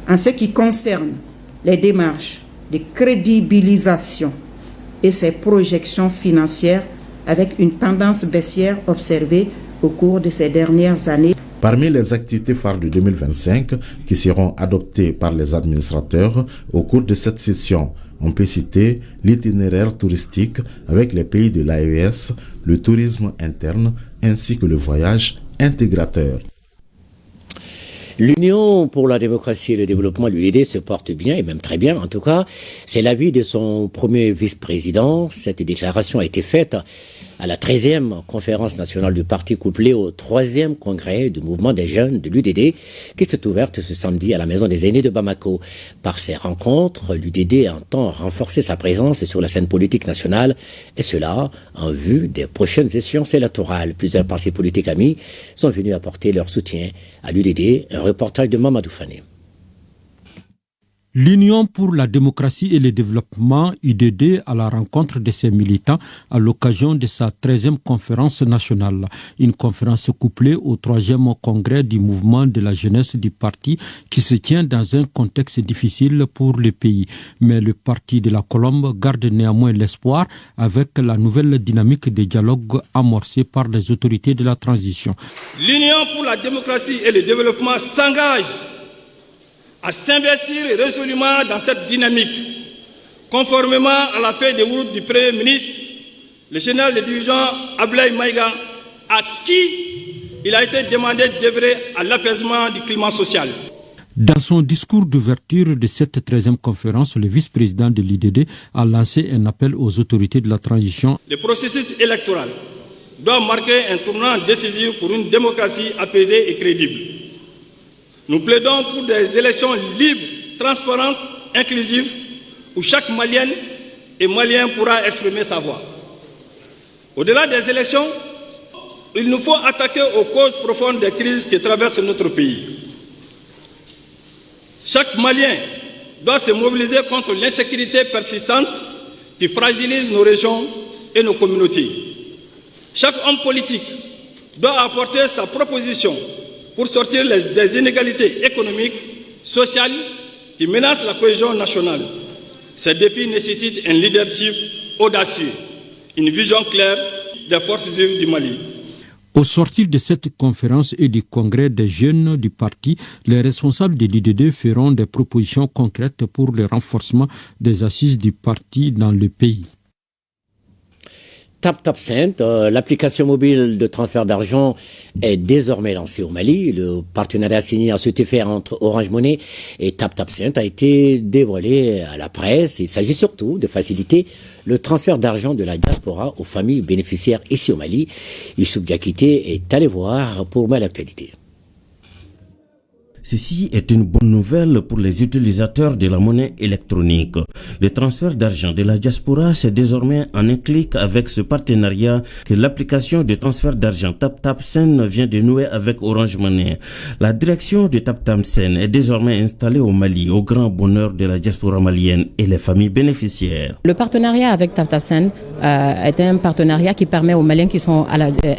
en ce qui concerne les démarches de crédibilisation et ses projections financières, avec une tendance baissière observée au cours de ces dernières années. Parmi les activités phares de 2025 qui seront adoptées par les administrateurs au cours de cette session, on peut citer l'itinéraire touristique avec les pays de l'AES, le tourisme interne ainsi que le voyage intégrateur. L'Union pour la démocratie et le développement, l'UDD, se porte bien, et même très bien en tout cas. C'est l'avis de son premier vice-président. Cette déclaration a été faite à la 13e conférence nationale du parti couplée au 3e congrès du mouvement des jeunes de l'UDD qui s'est ouverte ce samedi à la Maison des aînés de Bamako. Par ces rencontres, l'UDD entend renforcer sa présence sur la scène politique nationale et cela en vue des prochaines échéances électorales. Plusieurs partis politiques amis sont venus apporter leur soutien à l'UDD. Un reportage de Mamadou Fane. L'Union pour la démocratie et le développement, UDD, à la rencontre de ses militants à l'occasion de sa 13e conférence nationale. Une conférence couplée au 3e congrès du mouvement de la jeunesse du parti qui se tient dans un contexte difficile pour le pays. Mais le parti de la Colombe garde néanmoins l'espoir avec la nouvelle dynamique de dialogue amorcée par les autorités de la transition. L'Union pour la démocratie et le développement s'engage à s'investir résolument dans cette dynamique, conformément à la feuille de route du Premier ministre, le général de division Ablaye Maïga, à qui il a été demandé d'œuvrer à l'apaisement du climat social. Dans son discours d'ouverture de cette 13e conférence, le vice-président de l'UDD a lancé un appel aux autorités de la transition. Le processus électoral doit marquer un tournant décisif pour une démocratie apaisée et crédible. Nous plaidons pour des élections libres, transparentes, inclusives, où chaque Malienne et Malien pourra exprimer sa voix. Au-delà des élections, il nous faut attaquer aux causes profondes des crises qui traversent notre pays. Chaque Malien doit se mobiliser contre l'insécurité persistante qui fragilise nos régions et nos communautés. Chaque homme politique doit apporter sa proposition pour sortir des inégalités économiques, sociales qui menacent la cohésion nationale. Ces défis nécessitent un leadership audacieux, une vision claire des forces vives du Mali. Au sortir de cette conférence et du congrès des jeunes du parti, les responsables de l'UDD feront des propositions concrètes pour le renforcement des assises du parti dans le pays. TapTapSend, l'application mobile de transfert d'argent est désormais lancée au Mali. Le partenariat signé à cet effet entre Orange Money et TapTapSend a été dévoilé à la presse. Il s'agit surtout de faciliter le transfert d'argent de la diaspora aux familles bénéficiaires ici au Mali. Youssouf Diakité est allé voir pour l'actualité. Ceci est une bonne nouvelle pour les utilisateurs de la monnaie électronique. Le transfert d'argent de la diaspora, c'est désormais en un clic avec ce partenariat que l'application de transfert d'argent TapTapSend vient de nouer avec Orange Money. La direction de TapTapSend est désormais installée au Mali, au grand bonheur de la diaspora malienne et les familles bénéficiaires. Le partenariat avec TapTapSend est un partenariat qui permet aux Maliens qui sont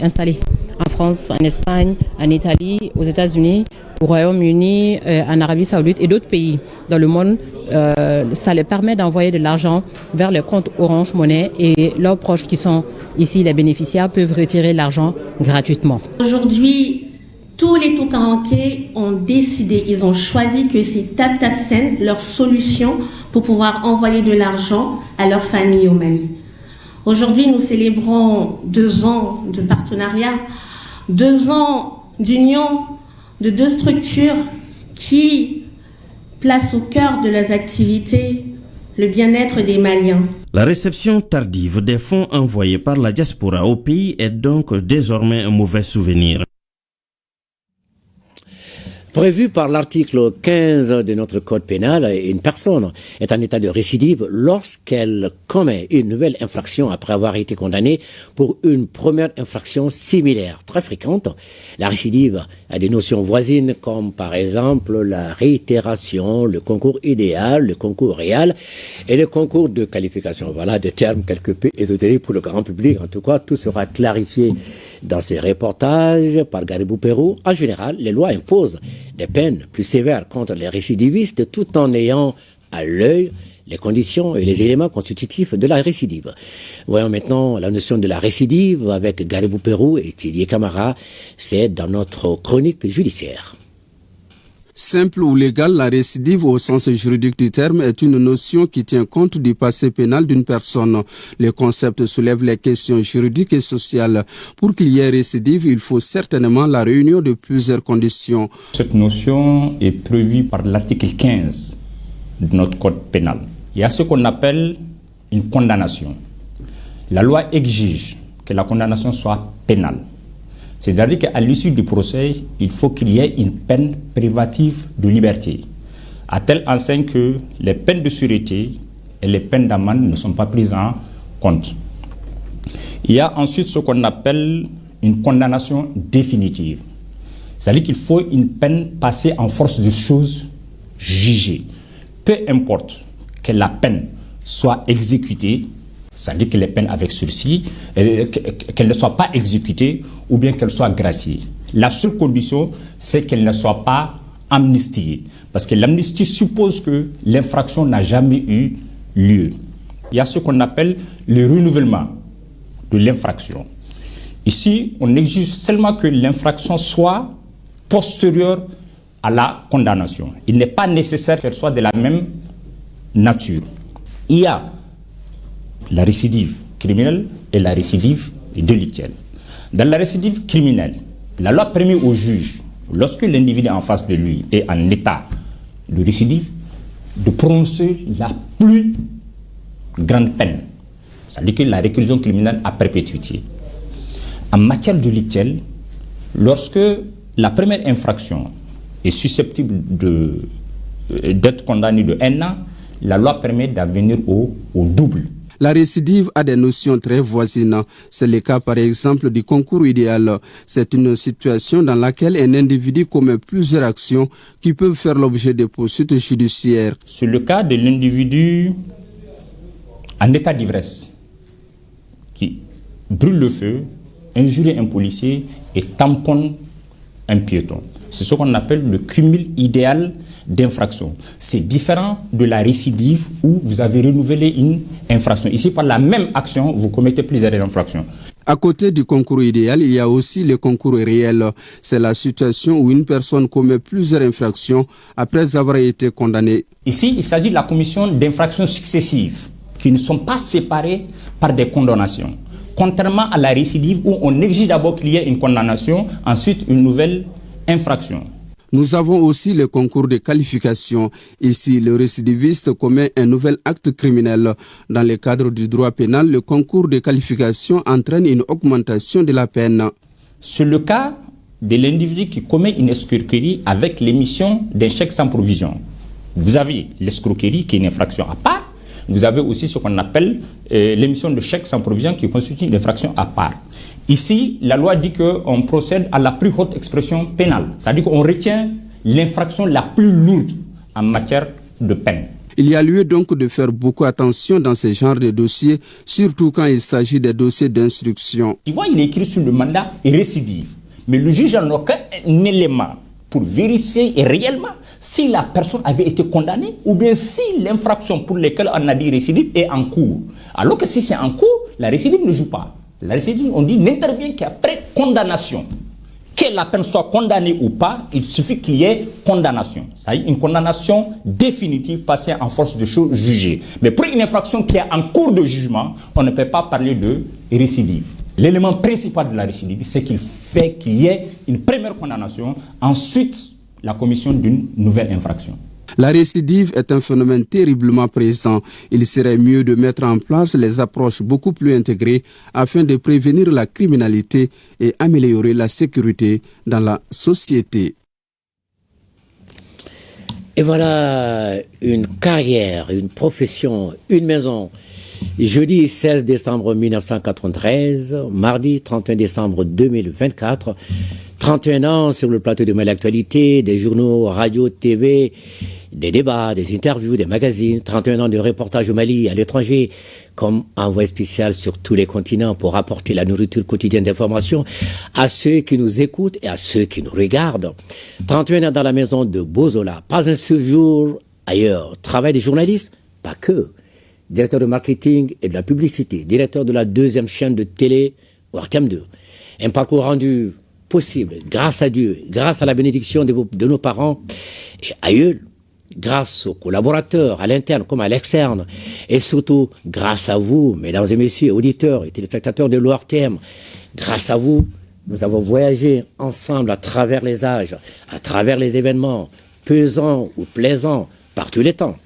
installés en France, en Espagne, en Italie, aux États-Unis, au Royaume-Uni, en Arabie Saoudite et d'autres pays dans le monde, ça leur permet d'envoyer de l'argent vers les comptes Orange Money et leurs proches qui sont ici, les bénéficiaires, peuvent retirer l'argent gratuitement. Aujourd'hui, tous les Toucaranquais ont décidé, ils ont choisi que c'est TapTapSend leur solution pour pouvoir envoyer de l'argent à leur famille au Mali. Aujourd'hui, nous célébrons 2 ans de partenariat, 2 ans d'union de 2 structures qui placent au cœur de leurs activités le bien-être des Maliens. La réception tardive des fonds envoyés par la diaspora au pays est donc désormais un mauvais souvenir. Prévu par l'article 15 de notre code pénal, une personne est en état de récidive lorsqu'elle commet une nouvelle infraction après avoir été condamnée pour une première infraction similaire. Très fréquente, la récidive a des notions voisines comme par exemple la réitération, le concours idéal, le concours réel et le concours de qualification. Voilà des termes quelque peu ésotériques pour le grand public. En tout cas, tout sera clarifié dans ces reportages par Garibou Pérou. En général, les lois imposent des peines plus sévères contre les récidivistes tout en ayant à l'œil les conditions et les éléments constitutifs de la récidive. Voyons maintenant la notion de la récidive avec Garibou Pérou et Thierry Camara. C'est dans notre chronique judiciaire. Simple ou légale, la récidive au sens juridique du terme est une notion qui tient compte du passé pénal d'une personne. Le concept soulève les questions juridiques et sociales. Pour qu'il y ait récidive, il faut certainement la réunion de plusieurs conditions. Cette notion est prévue par l'article 15 de notre code pénal. Il y a ce qu'on appelle une condamnation. La loi exige que la condamnation soit pénale. C'est-à-dire qu'à l'issue du procès, il faut qu'il y ait une peine privative de liberté, à telle enseigne que les peines de sûreté et les peines d'amende ne sont pas prises en compte. Il y a ensuite ce qu'on appelle une condamnation définitive. C'est-à-dire qu'il faut une peine passée en force de chose jugée. Peu importe que la peine soit exécutée, c'est-à-dire que les peines avec sursis, qu'elles ne soient pas exécutées ou bien qu'elles soient graciées. La seule condition, c'est qu'elles ne soient pas amnistiées. Parce que l'amnistie suppose que l'infraction n'a jamais eu lieu. Il y a ce qu'on appelle le renouvellement de l'infraction. Ici, on exige seulement que l'infraction soit postérieure à la condamnation. Il n'est pas nécessaire qu'elle soit de la même nature. Il y a la récidive criminelle et la récidive délictuelle. Dans la récidive criminelle, la loi permet au juge, lorsque l'individu en face de lui est en état de récidive, de prononcer la plus grande peine, c'est-à-dire que la réclusion criminelle à perpétuité. En matière délictuelle, lorsque la première infraction est susceptible d'être condamnée de 1 an, la loi permet d'avenir au double. La récidive a des notions très voisines. C'est le cas par exemple du concours idéal. C'est une situation dans laquelle un individu commet plusieurs actions qui peuvent faire l'objet de poursuites judiciaires. C'est le cas de l'individu en état d'ivresse qui brûle le feu, injurie un policier et tamponne un piéton. C'est ce qu'on appelle le cumul idéal d'infraction. C'est différent de la récidive où vous avez renouvelé une infraction. Ici, par la même action, vous commettez plusieurs infractions. À côté du concours idéal, il y a aussi le concours réel. C'est la situation où une personne commet plusieurs infractions après avoir été condamnée. Ici, il s'agit de la commission d'infractions successives qui ne sont pas séparées par des condamnations. Contrairement à la récidive où on exige d'abord qu'il y ait une condamnation, ensuite une nouvelle infraction. Nous avons aussi le concours de qualification. Ici, le récidiviste commet un nouvel acte criminel. Dans le cadre du droit pénal, le concours de qualification entraîne une augmentation de la peine. C'est le cas de l'individu qui commet une escroquerie avec l'émission d'un chèque sans provision. Vous avez l'escroquerie qui est une infraction à part. Vous avez aussi ce qu'on appelle l'émission de chèque sans provision qui constitue une infraction à part. Ici, la loi dit qu'on procède à la plus haute expression pénale. C'est-à-dire qu'on retient l'infraction la plus lourde en matière de peine. Il y a lieu donc de faire beaucoup attention dans ce genre de dossiers, surtout quand il s'agit des dossiers d'instruction. Tu vois, il est écrit sur le mandat récidive. Mais le juge n'a aucun élément pour vérifier réellement si la personne avait été condamnée ou bien si l'infraction pour laquelle on a dit récidive est en cours. Alors que si c'est en cours, la récidive ne joue pas. La récidive, on dit, n'intervient qu'après condamnation. Que la personne soit condamnée ou pas, il suffit qu'il y ait condamnation. C'est-à-dire une condamnation définitive passée en force de chose jugée. Mais pour une infraction qui est en cours de jugement, on ne peut pas parler de récidive. L'élément principal de la récidive, c'est qu'il fait qu'il y ait une première condamnation, ensuite la commission d'une nouvelle infraction. La récidive est un phénomène terriblement présent. Il serait mieux de mettre en place les approches beaucoup plus intégrées afin de prévenir la criminalité et améliorer la sécurité dans la société. Et voilà une carrière, une profession, une maison. Jeudi 16 décembre 1993, mardi 31 décembre 2024, 31 ans sur le plateau de Mali Actualité, des journaux, radio, TV, des débats, des interviews, des magazines, 31 ans de reportage au Mali, à l'étranger, comme envoyé spécial sur tous les continents pour apporter la nourriture quotidienne d'information à ceux qui nous écoutent et à ceux qui nous regardent. 31 ans dans la maison de Bozola, pas un seul jour ailleurs. Travail des journalistes, pas que. Directeur de marketing et de la publicité, directeur de la 2e chaîne de télé, Wartem 2. Un parcours rendu possible grâce à Dieu, grâce à la bénédiction de nos parents et aïeuls, grâce aux collaborateurs à l'interne comme à l'externe, et surtout grâce à vous, mesdames et messieurs, auditeurs et téléspectateurs de l'ORTM. Grâce à vous, nous avons voyagé ensemble à travers les âges, à travers les événements, pesants ou plaisants, par tous les temps.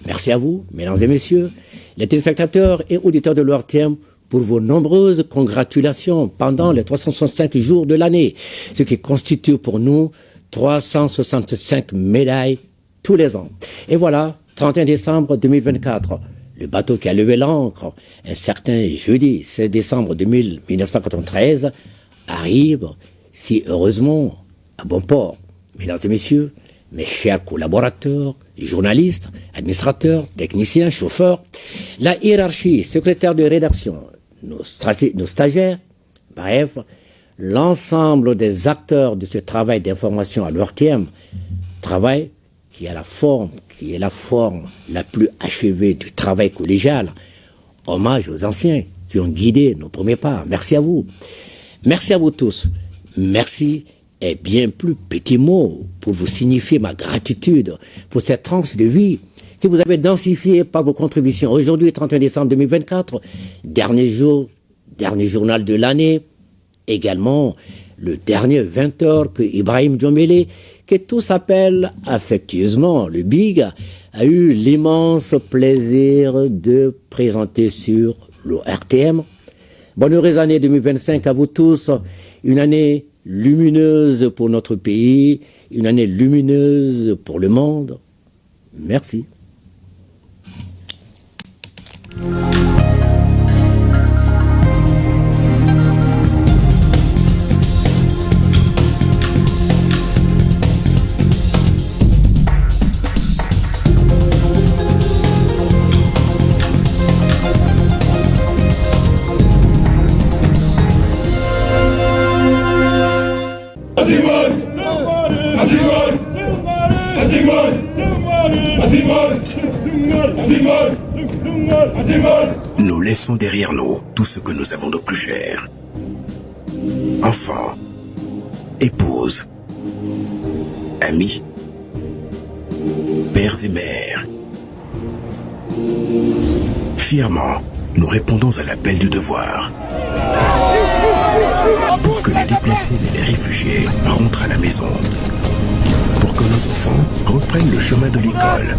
Merci à vous, mesdames et messieurs, les téléspectateurs et auditeurs de l'ORTM, pour vos nombreuses congratulations pendant les 365 jours de l'année, ce qui constitue pour nous 365 médailles tous les ans. Et voilà, 31 décembre 2024, le bateau qui a levé l'ancre, un certain jeudi 16 décembre 1993, arrive si heureusement à bon port. Mesdames et messieurs, mes chers collaborateurs, journalistes, administrateurs, techniciens, chauffeurs, la hiérarchie, secrétaire de rédaction, nos stagiaires, bref, l'ensemble des acteurs de ce travail d'information à leur terme, travail qui est la forme la plus achevée du travail collégial. Hommage aux anciens qui ont guidé nos premiers pas. Merci à vous. Merci à vous tous. Merci est bien plus petit mot pour vous signifier ma gratitude pour cette tranche de vie que vous avez densifiée par vos contributions. Aujourd'hui, 31 décembre 2024, dernier journal de l'année, également le dernier 20 heures que Ibrahim Djomélé, que tous appellent affectueusement le Big, a eu l'immense plaisir de présenter sur l'ORTM. Bonne heureuse année 2025 à vous tous, une année lumineuse pour notre pays, une année lumineuse pour le monde. Merci. Nous laissons derrière nous tout ce que nous avons de plus cher. Enfants, épouses, amis, pères et mères. Fièrement, nous répondons à l'appel du devoir. Pour que les déplacés et les réfugiés rentrent à la maison. Pour que nos enfants reprennent le chemin de l'école.